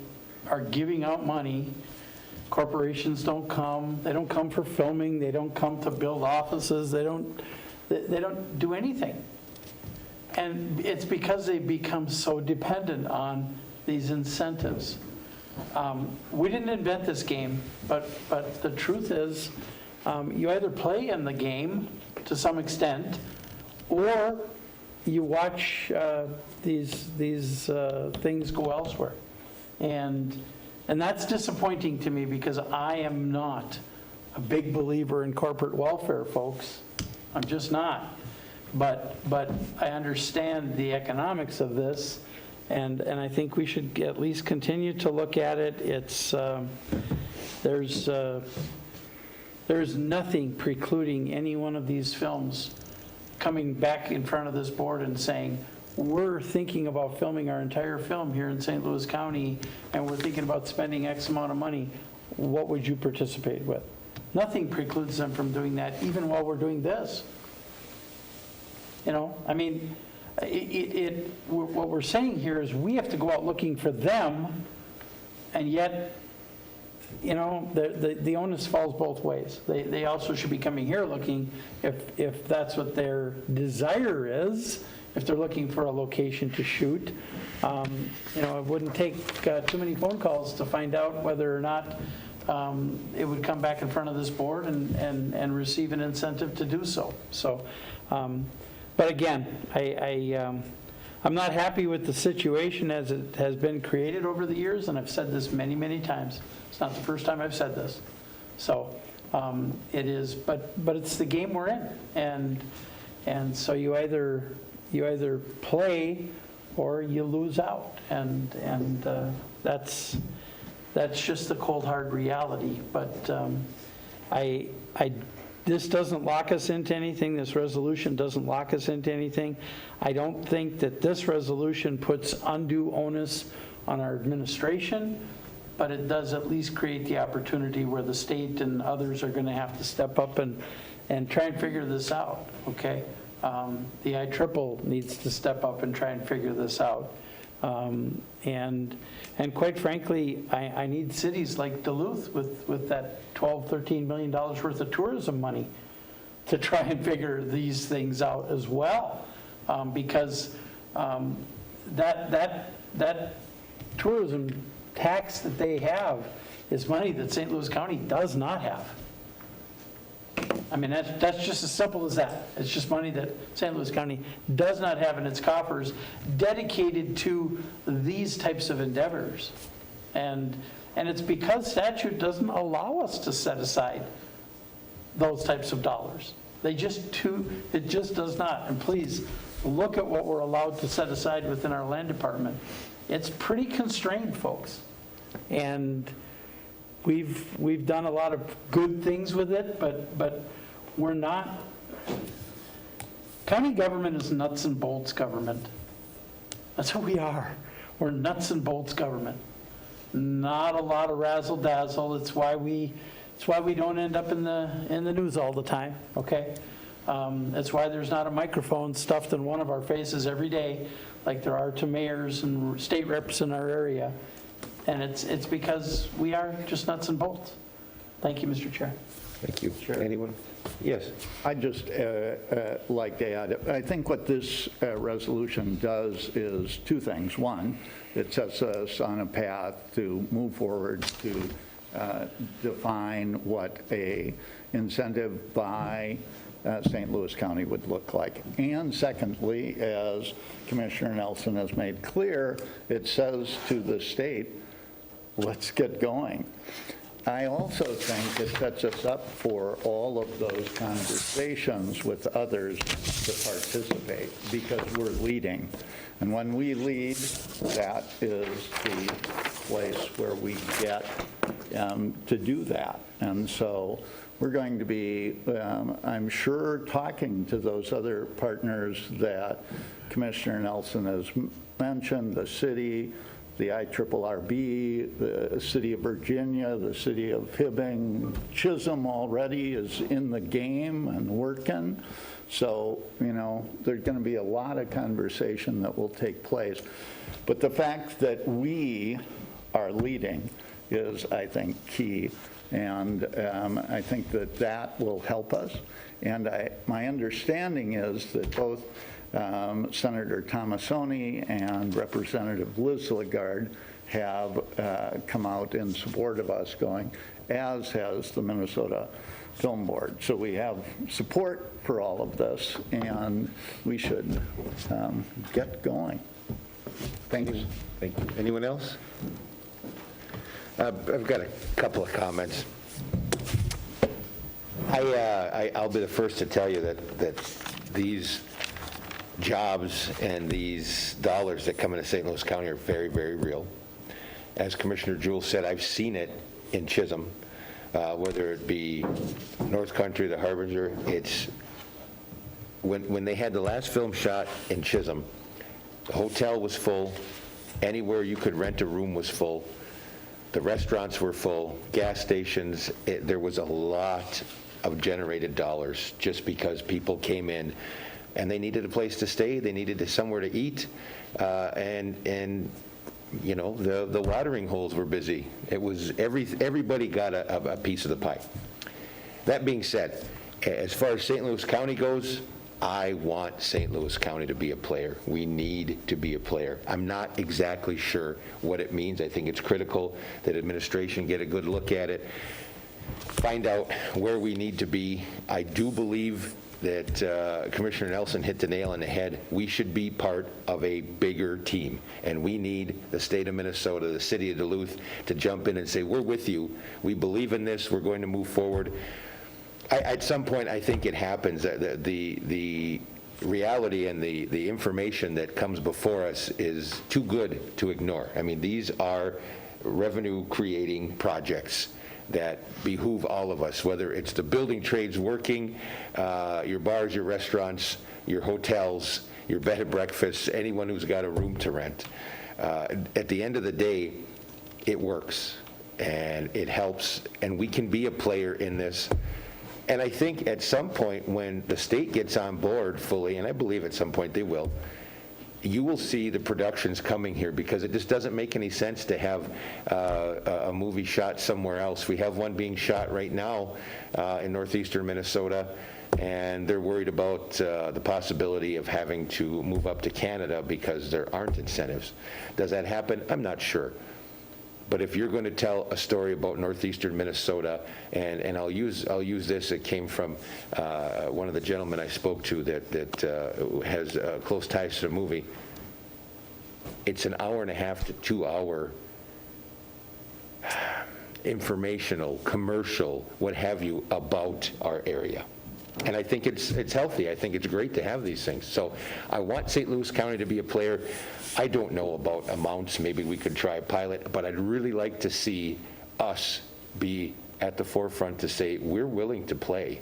are giving out money, corporations don't come. They don't come for filming. They don't come to build offices. They don't do anything. And it's because they become so dependent on these incentives. We didn't invent this game, but the truth is, you either play in the game to some extent, or you watch these things go elsewhere, and that's disappointing to me, because I am not a big believer in corporate welfare, folks. I'm just not. But I understand the economics of this. And I think we should at least continue to look at it. It's there's nothing precluding any one of these films coming back in front of this board and saying, we're thinking about filming our entire film here in St. Louis County, and we're thinking about spending X amount of money. What would you participate with? Nothing precludes them from doing that, even while we're doing this. I mean, what we're saying here is we have to go out looking for them, and yet you know, the onus falls both ways. They also should be coming here looking, if that's what their desire is, if they're looking for a location to shoot. You know, it wouldn't take too many phone calls to find out whether or not it would come back in front of this board and receive an incentive to do so. So, but again, I'm not happy with the situation as it has been created over the years, and I've said this many, many times. It's not the first time I've said this. So it is, but it's the game we're in, and so you either play or you lose out, and that's just the cold hard reality. But this doesn't lock us into anything. This resolution doesn't lock us into anything. I don't think that this resolution puts undue onus on our administration, but it does at least create the opportunity where the state and others are going to have to step up and try and figure this out, okay? The ITRIPL needs to step up and try and figure this out. And quite frankly, I need cities like Duluth with that $12-13 million worth of tourism money to try and figure these things out as well, because that tourism tax that they have is money that St. Louis County does not have. I mean, that's just as simple as that. It's just money that St. Louis County does not have in its coffers dedicated to these types of endeavors. And it's because statute doesn't allow us to set aside those types of dollars. It just does not. And please, look at what we're allowed to set aside within our land department. It's pretty constrained, folks. And we've done a lot of good things with it, but we're not. County government is nuts and bolts government. That's what we are. We're nuts and bolts government. Not a lot of razzle dazzle. It's why we don't end up in the news all the time. Okay, that's why there's not a microphone stuffed in one of our faces every day, like there are to mayors and state reps in our area. And it's because we are just nuts and bolts. Thank you, Mr. Chair. Thank you. Sure. Anyone? Yes. I'd just like to add, I think what this resolution does is two things. One, it sets us on a path to move forward to define what a incentive by St. Louis County would look like. And secondly, as Commissioner Nelson has made clear, it says to the state, let's get going. I also think it sets us up for all of those conversations with others to participate, because we're leading. And when we lead, that is the place where we get to do that. And so we're going to be, I'm sure, talking to those other partners that Commissioner Nelson has mentioned, the city, the IRRB, the city of Virginia, the city of Hibbing. Chisholm already is in the game and working. So, you know, there's going to be a lot of conversation that will take place. But the fact that we are leading is, I think, key. And I think that that will help us. And my understanding is that both Senator Tomassoni and Representative Liz Lagarde have come out in support of us going, as has the Minnesota Film Board. So we have support for all of this, and we should get going. Thanks. Thank you. Anyone else? I've got a couple of comments. I'll be the first to tell you that these jobs and these dollars that come into St. Louis County are very, very real. As Commissioner Jewell said, I've seen it in Chisholm, whether it be North Country, the Harbinger. It's when they had the last film shot in Chisholm, the hotel was full. Anywhere you could rent a room was full. The restaurants were full, gas stations. There was a lot of generated dollars just because people came in and they needed a place to stay, they needed somewhere to eat, and you know, the watering holes were busy. It was, everybody got a piece of the pie. That being said, as far as St. Louis County goes, I want St. Louis County to be a player. We need to be a player. I'm not exactly sure what it means. I think it's critical that administration get a good look at it, find out where we need to be. I do believe that Commissioner Nelson hit the nail on the head. We should be part of a bigger team, and we need the state of Minnesota, the city of Duluth, to jump in and say, we're with you. We believe in this. We're going to move forward. At some point, I think it happens. The reality and the information that comes before us is too good to ignore. I mean, these are revenue-creating projects that behoove all of us, whether it's the building trades working, your bars, your restaurants, your hotels, your bed and breakfasts, anyone who's got a room to rent. At the end of the day, it works, and it helps, and we can be a player in this. And I think at some point when the state gets on board fully, and I believe at some point they will, you will see the productions coming here, because it just doesn't make any sense to have a movie shot somewhere else. We have one being shot right now in northeastern Minnesota, and they're worried about the possibility of having to move up to Canada because there aren't incentives. Does that happen? I'm not sure. But if you're going to tell a story about northeastern Minnesota, and I'll use this, it came from one of the gentlemen I spoke to that has close ties to the movie. It's an hour and a half to 2 hour informational, commercial, what have you, about our area. And I think it's healthy. I think it's great to have these things. So I want St. Louis County to be a player. I don't know about amounts. Maybe we could try a pilot, but I'd really like to see us be at the forefront to say, we're willing to play.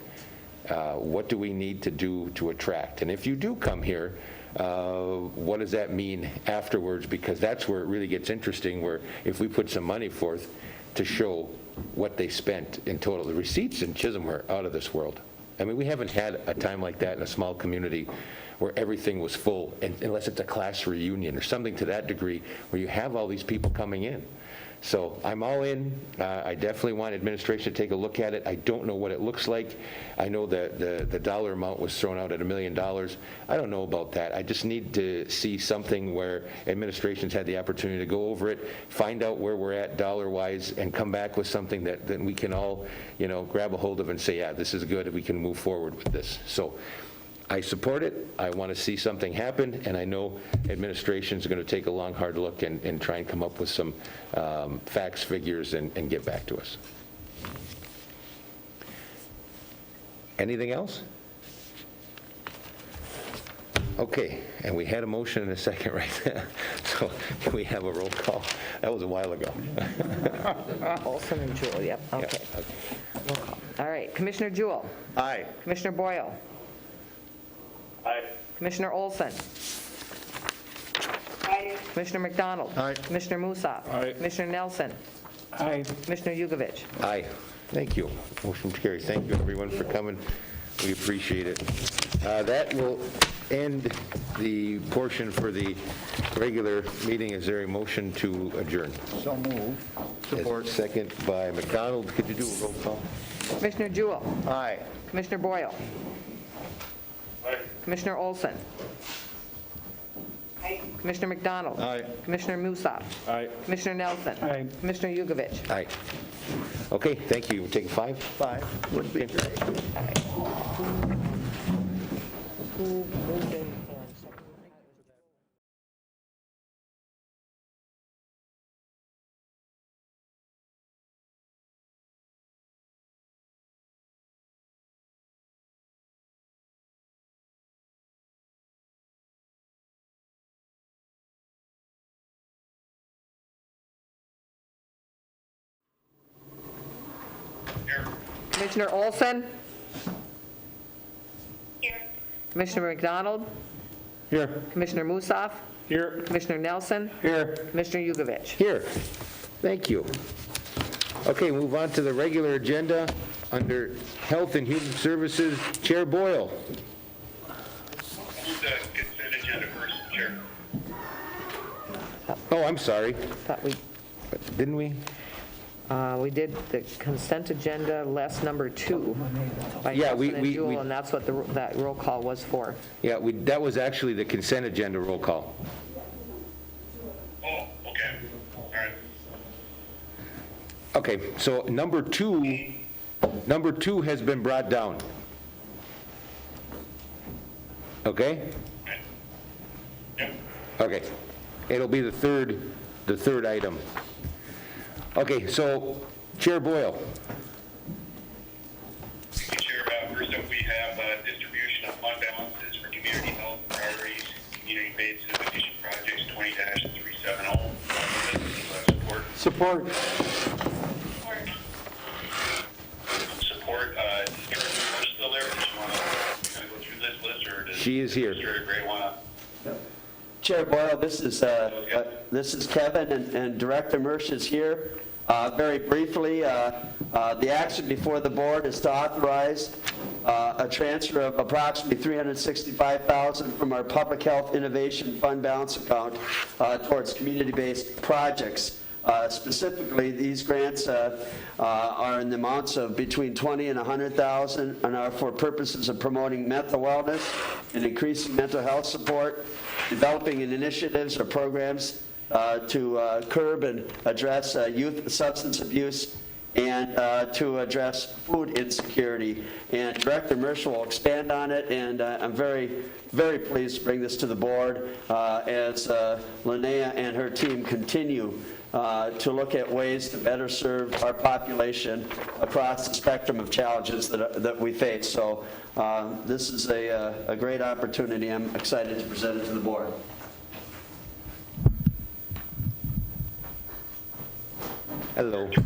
What do we need to do to attract? And if you do come here, what does that mean afterwards? Because that's where it really gets interesting, where if we put some money forth to show what they spent in total. The receipts in Chisholm were out of this world. I mean, we haven't had a time like that in a small community where everything was full, unless it's a class reunion or something to that degree, where you have all these people coming in. So I'm all in. I definitely want administration to take a look at it. I don't know what it looks like. I know that the dollar amount was thrown out at $1 million. I don't know about that. I just need to see something where administration's had the opportunity to go over it, find out where we're at dollar-wise, and come back with something that we can all, grab a hold of and say, yeah, this is good, we can move forward with this. So I support it. I want to see something happen, and I know administration's going to take a long, hard look and try and come up with some facts, figures, and get back to us. Anything else? Okay, and we had a motion in a second right there. So can we have a roll call? That was a while ago. Olson and Jewell, yep, okay. Yeah, okay. Roll call. All right, Commissioner Jewell. Aye. Commissioner Boyle. Aye. Commissioner Olson. Aye. Commissioner McDonald. Aye. Commissioner Musaf. Aye. Commissioner Nelson. Aye. Commissioner Yugovich. Aye. Thank you. Motion carries. Thank you, everyone, for coming. We appreciate it. That will end the portion for the regular meeting. Is there a motion to adjourn? So move. Support. Second by McDonald. Could you do a roll call? Commissioner Jewell. Aye. Commissioner Boyle. Aye. Commissioner Olson. Aye. Commissioner McDonald. Aye. Commissioner Musaf. Aye. Commissioner Nelson. Aye. Commissioner Yugovich. Aye. Okay, thank you. We'll take a 5. 5 would be great. Who moved in? Commissioner Olson? Here. Commissioner McDonald? Here. Commissioner Musaf? Here. Commissioner Nelson? Here. Commissioner Yugovich? Here. Thank you. Okay, move on to the regular agenda under Health and Human Services. Chair Boyle. Move the consent agenda first, Chair. Oh, I'm sorry. Thought we, Didn't we? we did the consent agenda, last number 2 by Yeah, Nelson and we- Jewell, and that's what that roll call was for. Yeah, that was actually the consent agenda roll call. Oh, okay, all right. Okay, so number two has been brought down. Okay? Yep. Okay. It'll be the third item. Okay, so Chair Boyle. Chair, first up, we have distribution of fund balances for community health priorities, community-based addition projects 20-370. Support. Support, is George still there? Does she want to kind of go through this list, or does She is here. Mr. Gray want to? Chair Boyle, this is Kevin, and Director Mersch is here. Very briefly, the action before the board is to authorize a transfer of approximately $365,000 from our Public Health Innovation Fund balance account towards community-based projects. Specifically, these grants are in the amounts of between $20,000 and $100,000 and are for purposes of promoting mental wellness and increasing mental health support, developing initiatives or programs to curb and address youth substance abuse, and to address food insecurity. And Director Mersch will expand on it, and I'm very, very pleased to bring this to the board as Linnea and her team continue to look at ways to better serve our population across the spectrum of challenges that we face. So this is a great opportunity. I'm excited to present it to the board. Hello. You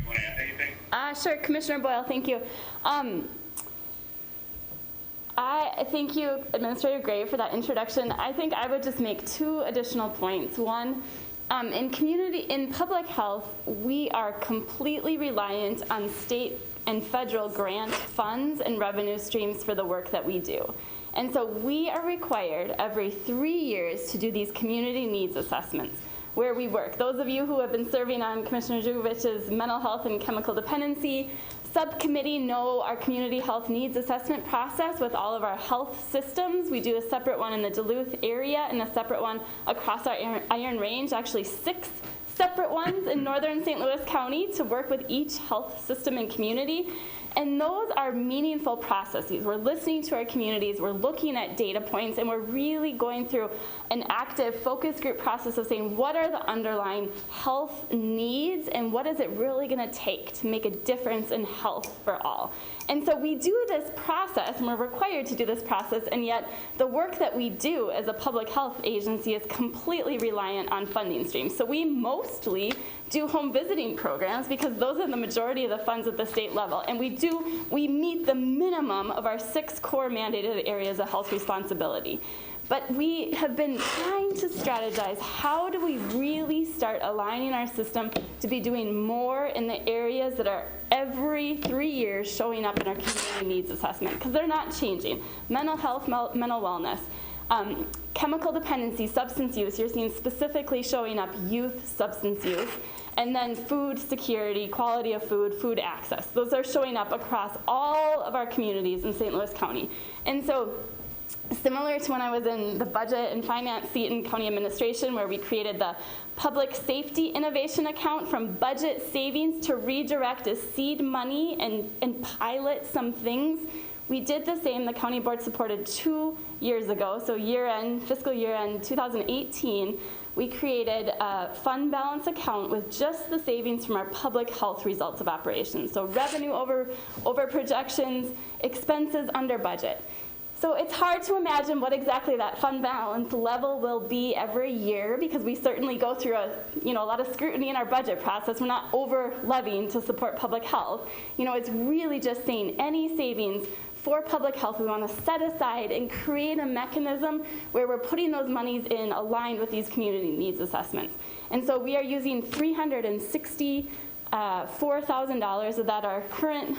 want to add anything? Sure, Commissioner Boyle, thank you. I thank you, Administrator Gray, for that introduction. I think I would just make 2 additional points. One, in public health, we are completely reliant on state and federal grant funds and revenue streams for the work that we do. And so we are required every 3 years to do these community needs assessments where we work. Those of you who have been serving on Commissioner Jugovich's mental health and chemical dependency subcommittee know our community health needs assessment process with all of our health systems. We do a separate one in the Duluth area and a separate one across our Iron Range, actually 6 separate ones in northern St. Louis County to work with each health system and community. And those are meaningful processes. We're listening to our communities, we're looking at data points, and we're really going through an active focus group process of saying what are the underlying health needs and what is it really going to take to make a difference in health for all. And so we do this process, and we're required to do this process, and yet the work that we do as a public health agency is completely reliant on funding streams. So we mostly do home visiting programs because those are the majority of the funds at the state level. And we meet the minimum of our 6 core mandated areas of health responsibility. But we have been trying to strategize, how do we really start aligning our system to be doing more in the areas that are every 3 years showing up in our community needs assessment, because they're not changing. Mental health, mental wellness, chemical dependency, substance use, you're seeing specifically showing up youth substance use, and then food security, quality of food, food access. Those are showing up across all of our communities in St. Louis County. And so similar to when I was in the budget and finance seat in county administration, where we created the public safety innovation account from budget savings to redirect as seed money and pilot some things, we did the same. The county board supported 2 years ago, so fiscal year end 2018, we created a fund balance account with just the savings from our public health results of operations. So revenue over projections, expenses under budget. So it's hard to imagine what exactly that fund balance level will be every year, because we certainly go through a lot of scrutiny in our budget process. We're not over levying to support public health. It's really just saying any savings for public health we want to set aside and create a mechanism where we're putting those monies in aligned with these community needs assessments. And so we are using 360 $4,000 of that, our current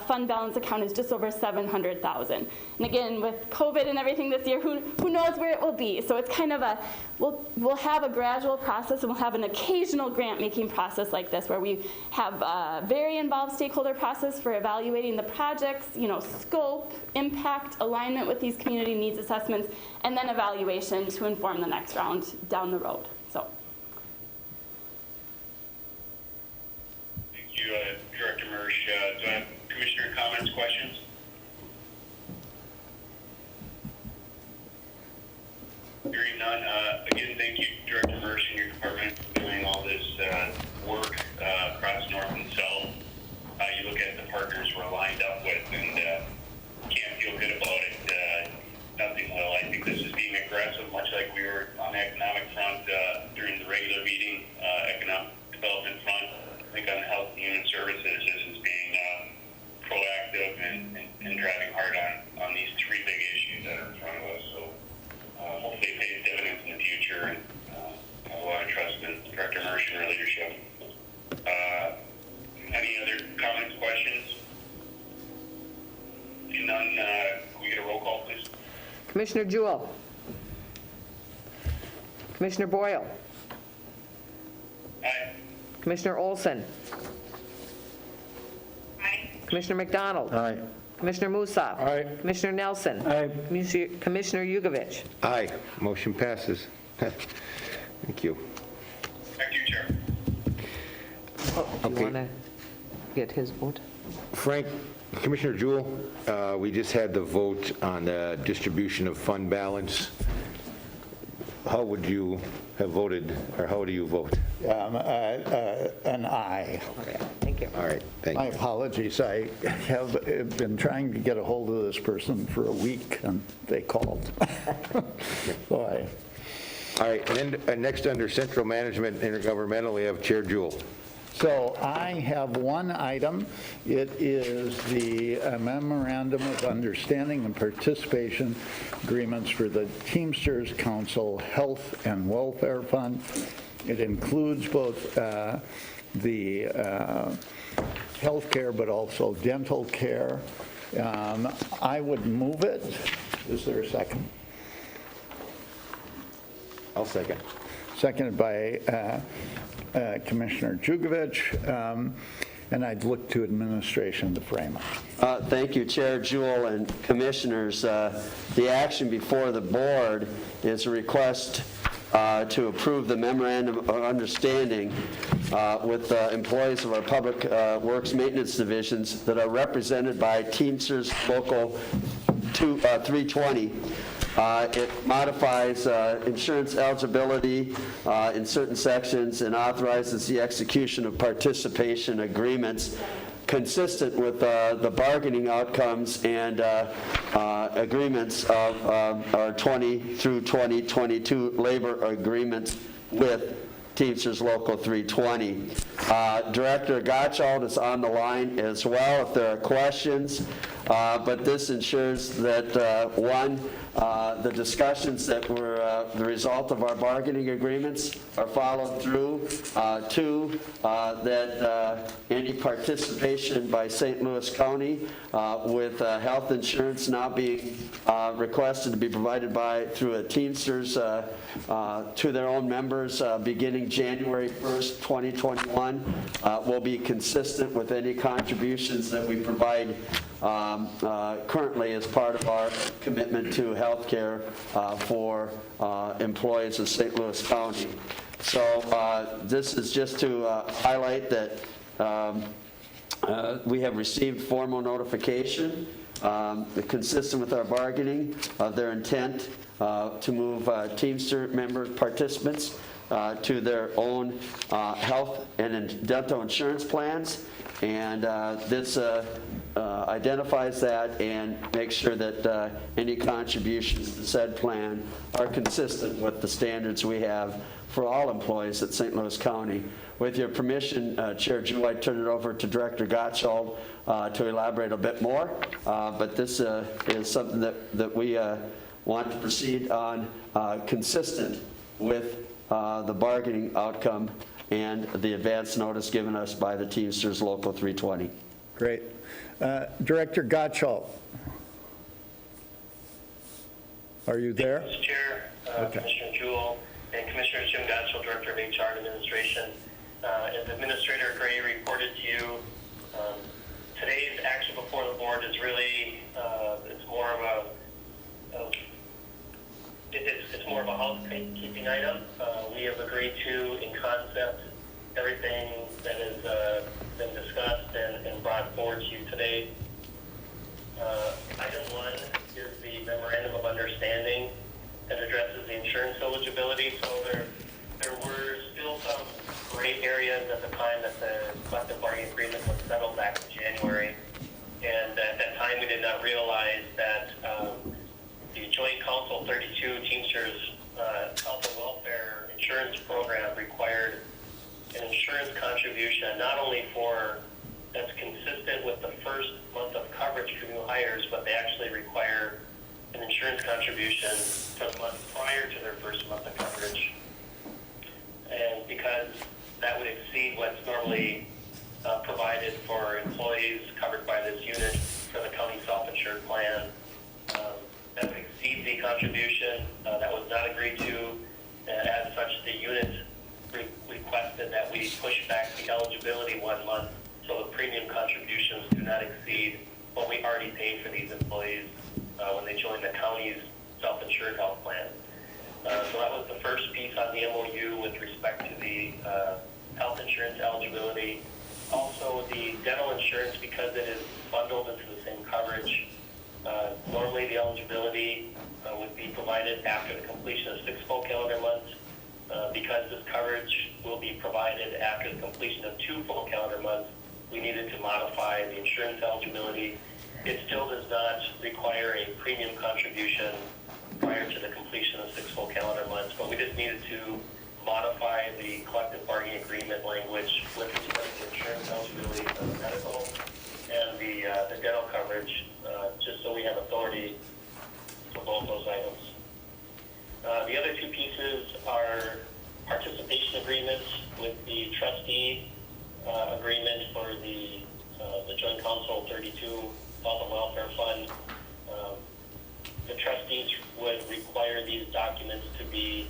fund balance account is just over $700,000. And again, with COVID and everything this year, who knows where it will be? So it's kind of we'll have a gradual process, and we'll have an occasional grant-making process like this, where we have a very involved stakeholder process for evaluating the projects, scope, impact, alignment with these community needs assessments, and then evaluation to inform the next round down the road. So. Thank you, Director Mersch. Do I have Commissioner comments, questions? Hearing none. Again, thank you, Director Mersch and your department for doing all this work across North and South. You look at the partners we're lined up with, and can't feel good about it. Nothing will. I think this is being aggressive, much like we were on the economic front during the regular meeting, economic development front. I think on the health and human services, this is being proactive and driving hard on these three big issues that are in front of us. So hopefully it pays dividends in the future, and I have a lot of trust in Director Mersch and her leadership. Any other comments, questions? If none, can we get a roll call, please? Commissioner Jewell. Commissioner Boyle. Aye. Commissioner Olson. Aye. Commissioner McDonald. Aye. Commissioner Musaf. Aye. Commissioner Nelson. Aye. Commissioner Yugovich. Aye, motion passes. Thank you. Back to you, Chair. Do you Okay. want to get his vote? Frank, Commissioner Jewell, we just had the vote on the distribution of fund balance. How would you have voted, or how do you vote? An aye. Okay, thank you. All right, thank My you. apologies. I have been trying to get a hold of this person for a week, and they called. So All right, and then next under Central Management Intergovernmental, we have Chair Jewell. So I have one item. It is the memorandum of understanding and participation agreements for the Teamsters Council Health and Welfare Fund. It includes both the health care, but also dental care. I would move it. Is there a second? I'll second. Seconded by Commissioner Jugovich, and I'd look to administration to frame it. Thank you, Chair Jewell and Commissioners. The action before the board is a request to approve the memorandum of understanding with employees of our public works maintenance divisions that are represented by Teamsters Local 320. It modifies insurance eligibility in certain sections and authorizes the execution of participation agreements consistent with the bargaining outcomes and agreements of our 20 through 2022 labor agreements with Teamsters Local 320. Director Gottschalk is on the line as well if there are questions, but this ensures that, one, the discussions that were the result of our bargaining agreements are followed through. Two, that any participation by St. Louis County with health insurance now being requested to be provided through a Teamsters to their own members beginning January 1st, 2021 will be consistent with any contributions that we provide currently as part of our commitment to health care for employees of St. Louis County. So this is just to highlight that we have received formal notification consistent with our bargaining of their intent to move Teamster member participants to their own health and dental insurance plans. And this identifies that and makes sure that any contributions to said plan are consistent with the standards we have for all employees at St. Louis County. With your permission, Chair Jewell, I turn it over to Director Gottschalk to elaborate a bit more. But this is something that we want to proceed on consistent with the bargaining outcome and the advance notice given us by the Teamsters Local 320. Great. Director Gottschalk. Are you there? Mr. Chair, Commissioner Jewell, and Commissioner Jim Gottschall, Director of HR and Administration. As Administrator Gray reported to you, today's action before the board is really, it's more of a housekeeping item. We have agreed to, in concept, everything that has been discussed and brought forward to you today. Item 1 is the memorandum of understanding that addresses the insurance eligibility. So there were still some gray areas at the time that the collective bargaining agreement was settled back in January. And at that time, we did not realize that the Joint Council 32 Teamsters Health and Welfare Insurance Program required an insurance contribution, not only that's consistent with the first month of coverage for new hires, but they actually require an insurance contribution for the month prior to their first month of coverage. And because that would exceed what's normally provided for employees covered by this unit for the county self-insured plan, that would exceed the contribution. That was not agreed to. As such, the unit requested that we push back the eligibility 1 month so the premium contributions do not exceed what we already paid for these employees when they joined the county's self-insured health plan. So that was the first piece on the MOU with respect to the health insurance eligibility. Also, the dental insurance, because it is bundled into the same coverage, normally the eligibility would be provided after the completion of 6 full calendar months. Because this coverage will be provided after the completion of 2 full calendar months, we needed to modify the insurance eligibility. It still does not require a premium contribution prior to the completion of 6 full calendar months, but we just needed to modify the collective bargaining agreement language with respect to insurance eligibility for the medical and the dental coverage, just so we have authority for both those items. The other 2 pieces are participation agreements with the trustee agreement for the Joint Council 32 Health and Welfare Fund. The trustees would require these documents to be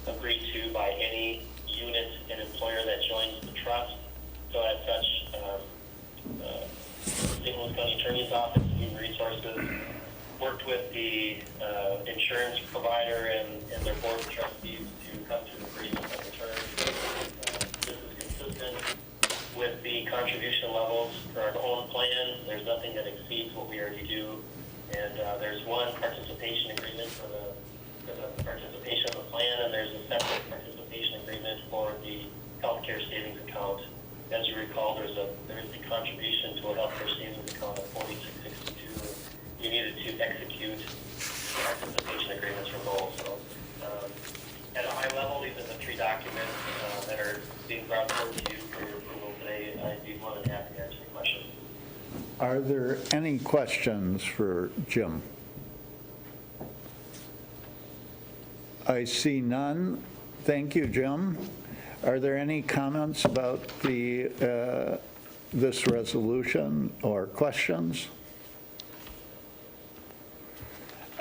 agreed to by any unit and employer that joins the trust. So as such, St. Louis County Attorney's Office, Human Resources, worked with the insurance provider and their board of trustees to come to an agreement on the terms. This is consistent with the contribution levels for our own plan. There's nothing that exceeds what we already do. And there's one participation agreement for the participation of the plan, and there's a separate participation agreement for the healthcare savings account. As you recall, there is the contribution to a healthcare savings account of $46.62. You needed to execute participation agreements for both. So, at a high level, these are the 3 documents that are being brought forward to you for your approval today. I'd be more than happy to answer any questions. Are there any questions for Jim? I see none. Thank you, Jim. Are there any comments about this resolution or questions?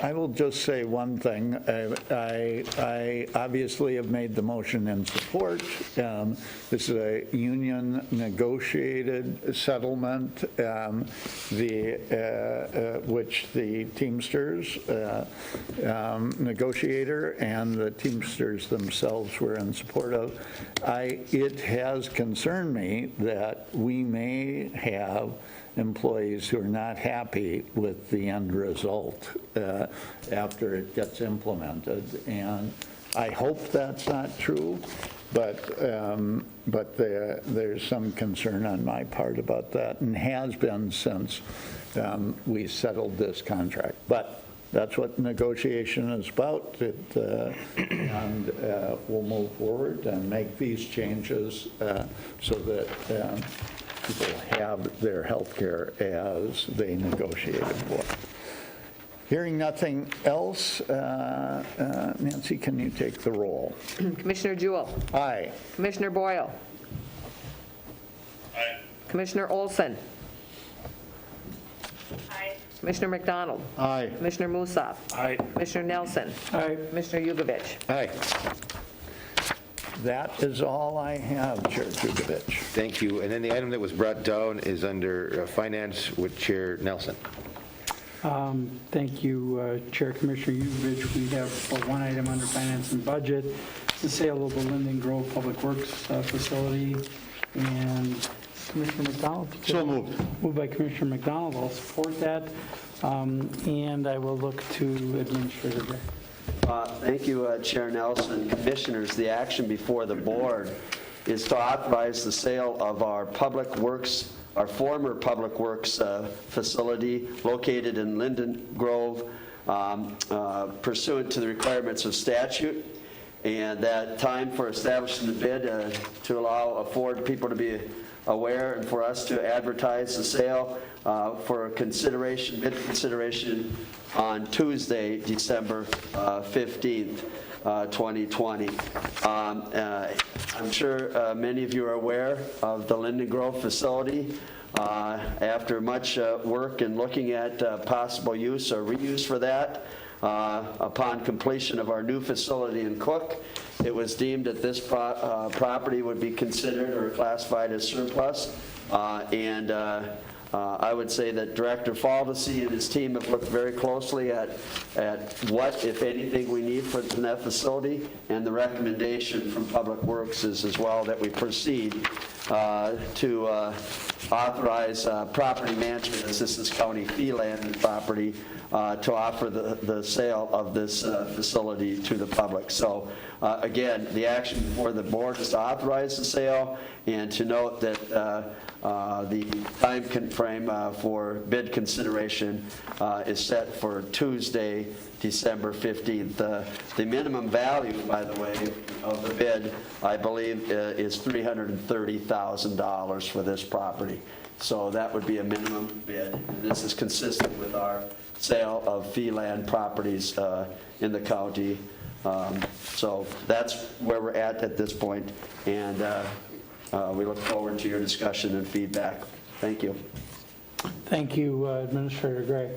I will just say one thing. I obviously have made the motion in support. This is a union negotiated settlement, which the Teamsters negotiator and the Teamsters themselves were in support of. It has concerned me that we may have employees who are not happy with the end result after it gets implemented. And I hope that's not true, but there's some concern on my part about that, and has been since we settled this contract. But that's what negotiation is about, and we'll move forward and make these changes so that people have their health care as they negotiated for. Hearing nothing else, Nancy, can you take the roll? Commissioner Jewell. Aye. Commissioner Boyle. Aye. Commissioner Olson. Aye. Commissioner McDonald. Aye. Commissioner Musaf. Aye. Commissioner Nelson. Commissioner Yugovich. Aye. That is all I have, Chair Jugovich. Thank you. And then the item that was brought down is under Finance with Chair Nelson. Thank you, Chair Commissioner Yugovich. We have one item under Finance and Budget, the sale of the Linden Grove Public Works facility. And Commissioner McDonald? So moved. Moved by Commissioner McDonald. I'll support that. And I will look to Administrator Gray. Thank you, Chair Nelson. Commissioners, the action before the board is to authorize the sale of our Public Works, our former Public Works facility located in Linden Grove pursuant to the requirements of statute. And that time for establishing the bid to afford people to be aware and for us to advertise the sale for consideration, bid consideration on Tuesday, December 15th, 2020. I'm sure many of you are aware of the Linden Grove facility. After much work and looking at possible use or reuse for that, upon completion of our new facility in Cook, it was deemed that this property would be considered or classified as surplus. I would say that Director Faldesy and his team have looked very closely at what, if anything, we need for that facility, and the recommendation from Public Works is as well that we proceed to authorize property management assistance county fee land and property to offer the sale of this facility to the public. So again, the action before the board is to authorize the sale and to note that the time frame for bid consideration is set for Tuesday, December 15th. The minimum value, by the way, of the bid, I believe, is $330,000 for this property. So that would be a minimum bid. And this is consistent with our sale of fee land properties in the county. So that's where we're at this point, and we look forward to your discussion and feedback. Thank you. Thank you, Administrator Gray.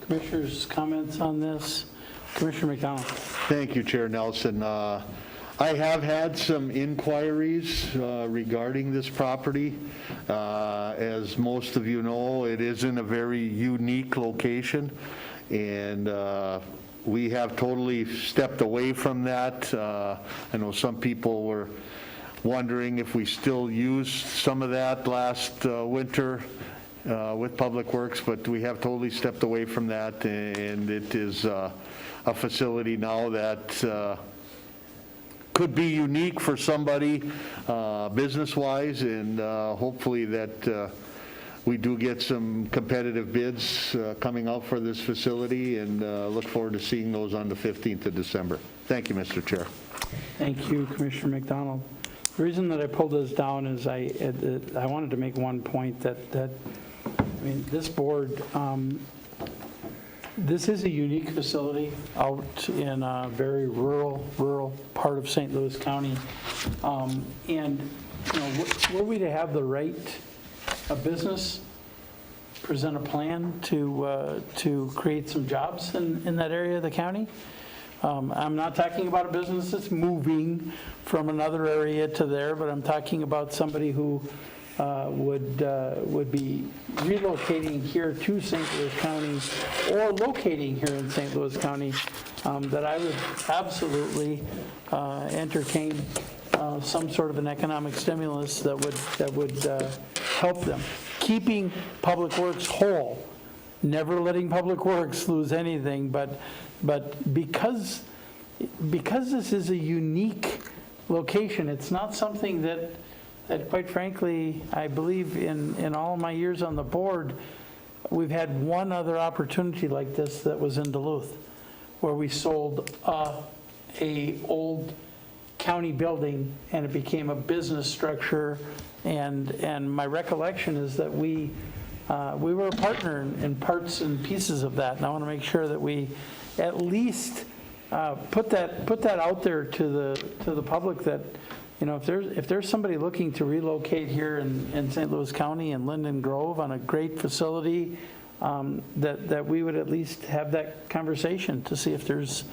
Commissioners' comments on this? Commissioner McDonald. Thank you, Chair Nelson. I have had some inquiries regarding this property. As most of you know, it is in a very unique location, and we have totally stepped away from that. I know some people were wondering if we still used some of that last winter with Public Works, but we have totally stepped away from that, and it is a facility now that could be unique for somebody business-wise, and hopefully that we do get some competitive bids coming out for this facility, and look forward to seeing those on the 15th of December. Thank you, Mr. Chair. Thank you, Commissioner McDonald. The reason that I pulled this down is I wanted to make one point that I mean, this board, this is a unique facility out in a very rural part of St. Louis County. And, you know, were we to have the right business present a plan to create some jobs in that area of the county? I'm not talking about a business that's moving from another area to there, but I'm talking about somebody who would be relocating here to St. Louis County or locating here in St. Louis County, that I would absolutely entertain some sort of an economic stimulus that would help them. Keeping Public Works whole, never letting Public Works lose anything, but because this is a unique location, it's not something that quite frankly, I believe in all my years on the board, we've had one other opportunity like this that was in Duluth, where we sold a old county building and it became a business structure, and my recollection is that we we were a partner in parts and pieces of that, and I want to make sure that we at least put that out there to the public that, you know, if there's somebody looking to relocate here in St. Louis County and Linden Grove on a great facility, that we would at least have that conversation to see if there's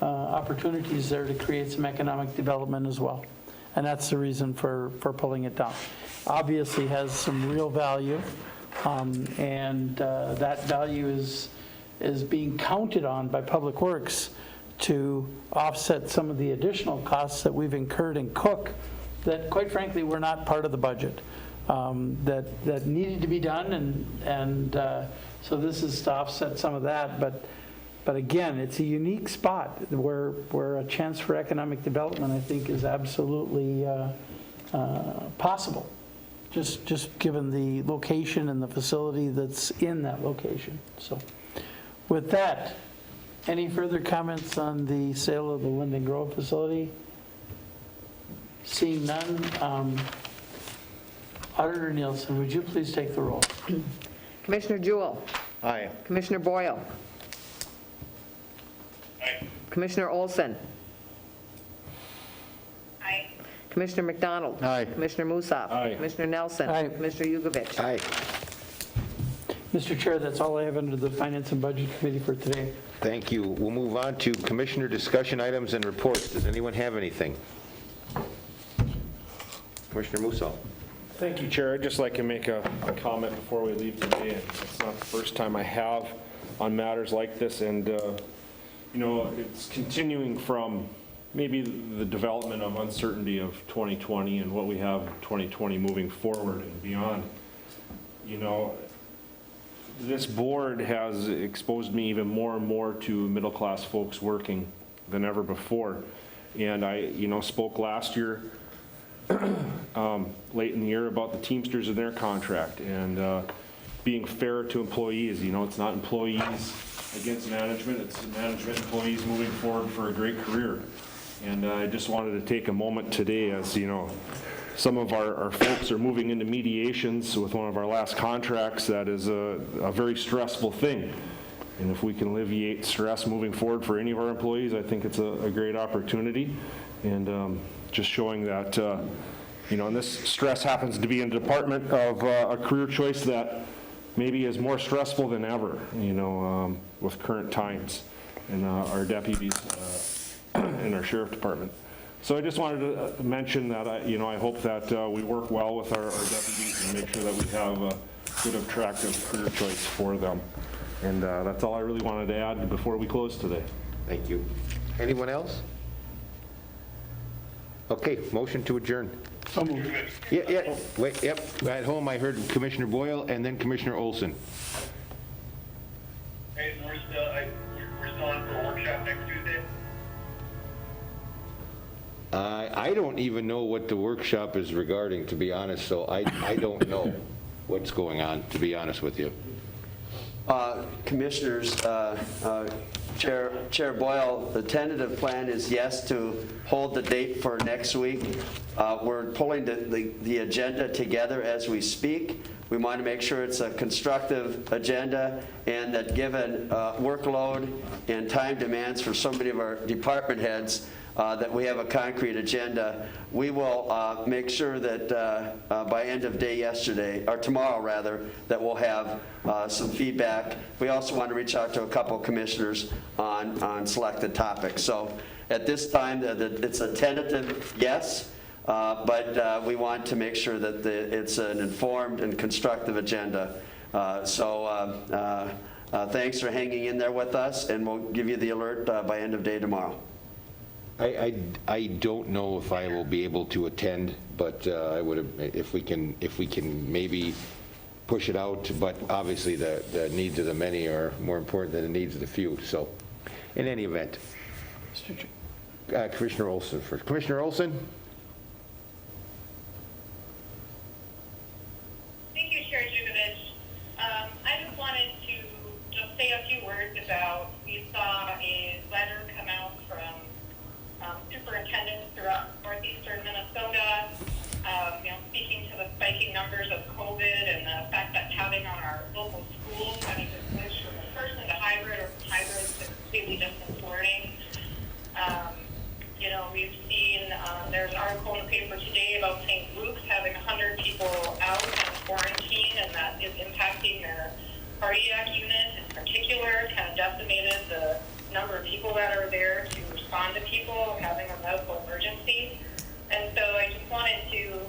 opportunities there to create some economic development as well. And that's the reason for pulling it down. Obviously has some real value, and that value is being counted on by Public Works to offset some of the additional costs that we've incurred in Cook that, quite frankly, were not part of the budget, that needed to be done, and so this is to offset some of that. But again, it's a unique spot where a chance for economic development, I think, is absolutely possible, just given the location and the facility that's in that location. So with that, any further comments on the sale of the Linden Grove facility? Seeing none, Auditor Nielsen, would you please take the roll? Commissioner Jewell. Aye. Commissioner Boyle. Aye. Commissioner Olson. Aye. Commissioner McDonald. Aye. Commissioner Musaf. Aye. Commissioner Nelson. Aye. Commissioner Yugovich. Aye. Mr. Chair, that's all I have under the Finance and Budget Committee for today. Thank you. We'll move on to commissioner discussion items and reports. Does anyone have anything? Commissioner Musso. Thank you, Chair. I'd just like to make a comment before we leave today. It's not the first time I have on matters like this, and you know, it's continuing from maybe the development of uncertainty of 2020 and what we have in 2020 moving forward and beyond. You know, this board has exposed me even more and more to middle-class folks working than ever before. And I, you know, spoke last year, late in the year, about the Teamsters and their contract and being fair to employees. You know, it's not employees against management, it's management employees moving forward for a great career. And I just wanted to take a moment today, as you know, some of our folks are moving into mediations with one of our last contracts. That is a very stressful thing. And if we can alleviate stress moving forward for any of our employees, I think it's a great opportunity. And just showing that, you know, and this stress happens to be in the department of a career choice that maybe is more stressful than ever, you know, with current times and our deputies in our sheriff department. So I just wanted to mention that, I hope that we work well with our deputies and make sure that we have a good, attractive career choice for them. And that's all I really wanted to add before we close today. Thank you. Anyone else? Okay, motion to adjourn. Yeah, wait, yep. At home, I heard Commissioner Boyle and then Commissioner Olson. Hey, we're still on for a workshop next Tuesday? I don't even know what the workshop is regarding, to be honest, so I don't know what's going on, to be honest with you. Commissioners, Chair Boyle, the tentative plan is yes to hold the date for next week. We're pulling the agenda together as we speak. We want to make sure it's a constructive agenda, and that given workload and time demands for so many of our department heads, that we have a concrete agenda. We will make sure that by end of day yesterday, or tomorrow rather, that we'll have some feedback. We also want to reach out to a couple of commissioners on selected topics. So at this time, it's a tentative yes, but we want to make sure that it's an informed and constructive agenda. Thanks for hanging in there with us, and we'll give you the alert by end of day tomorrow. I don't know if I will be able to attend, but I would, if we can maybe push it out, but obviously the needs of the many are more important than the needs of the few. So in any event, Commissioner Olson first. Commissioner Olson? Thank you, Chair Jugovich. I just wanted to just say a few words about, we saw a letter come out from superintendents throughout northeastern Minnesota, speaking to the spiking numbers of COVID and the fact that task having on our local schools, having to switch from in-person to hybrid or from hybrid to completely distance learning. You know, we've seen, there's an article in the paper today about St. Luke's having 100 people out in quarantine, and that is impacting their cardiac unit in particular, kind of decimated the number of people that are there to respond to people having a medical emergency. And so I just wanted to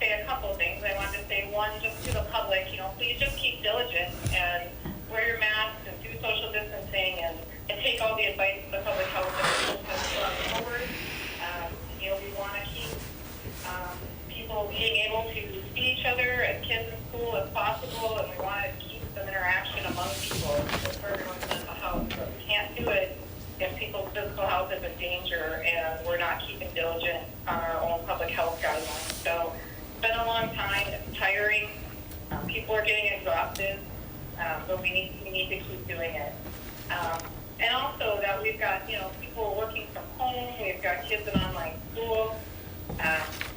say a couple of things. I wanted to say, one, just to the public, you know, please just keep diligent and wear your masks and do social distancing and take all the advice of the public health officials going forward. You know, we want to keep people being able to see each other and kids in school as possible, and we want to keep some interaction among people for everyone's mental health. But we can't do it if people's physical health is in danger and we're not keeping diligent on our own public health guidelines. So it's been a long time. It's tiring. People are getting exhausted, but we need to keep doing it. And also that we've got, you know, people working from home. We've got kids in online school.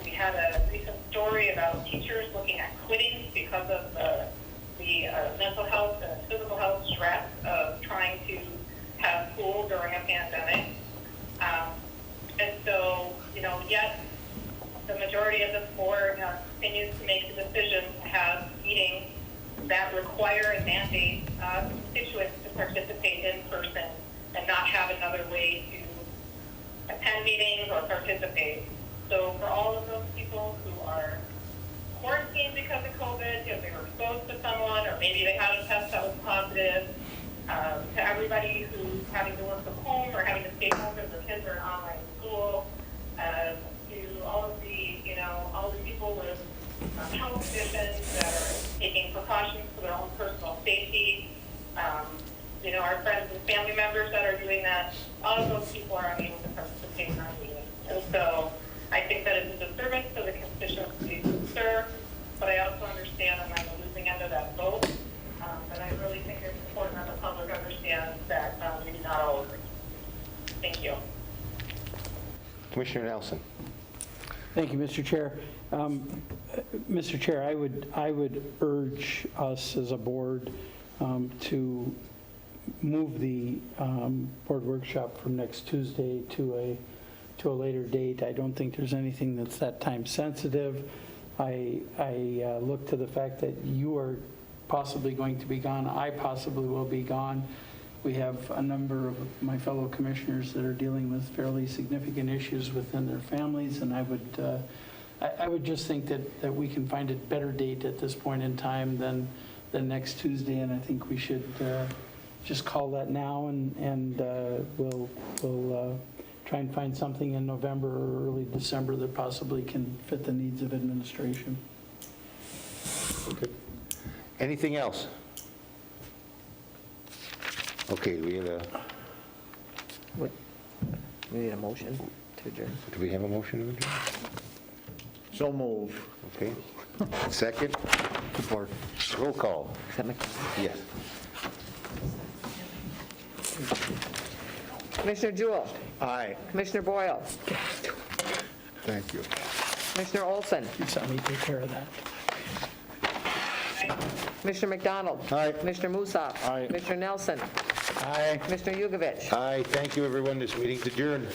We had a recent story about teachers looking at quitting because of the mental health and physical health stress of trying to have school during a pandemic. And so, you know, yet the majority of this board continues to make the decision to have meetings that require and mandate constituents to participate in person and not have another way to attend meetings or participate. So for all of those people who are quarantined because of COVID, if they were exposed to someone, or maybe they had a test that was positive, to everybody who's having to work from home or having to stay home because their kids are in online school, to all of the, you know, all the people with health conditions that are taking precautions for their own personal safety, you know, our friends and family members that are doing that, all of those people are unable to participate in our meetings. And so I think that it's a disservice to the constituencies we serve, but I also understand I'm on the losing end of that vote. But I really think it's important that the public understands that we do not all agree. Thank you. Commissioner Nelson. Thank you, Mr. Chair. Mr. Chair, I would urge us as a board to move the board workshop from next Tuesday to a later date. I don't think there's anything that's that time sensitive. I look to the fact that you are possibly going to be gone. I possibly will be gone. We have a number of my fellow commissioners that are dealing with fairly significant issues within their families, and I would just think that we can find a better date at this point in time than next Tuesday, and I think we should just call that now, and we'll try and find something in November or early December that possibly can fit the needs of administration. Okay. Anything else? Okay, we have a... We need a motion to adjourn. Do we have a motion to adjourn? So move. Okay. Second? Support. Roll call. Yes. Commissioner Jewell. Aye. Commissioner Boyle. Thank you. Commissioner Olson. You saw me take care of that. Commissioner McDonald. Aye. Commissioner Musaf. Aye. Commissioner Nelson. Aye. Commissioner Yugovich. Aye. Thank you, everyone. This meeting's adjourned.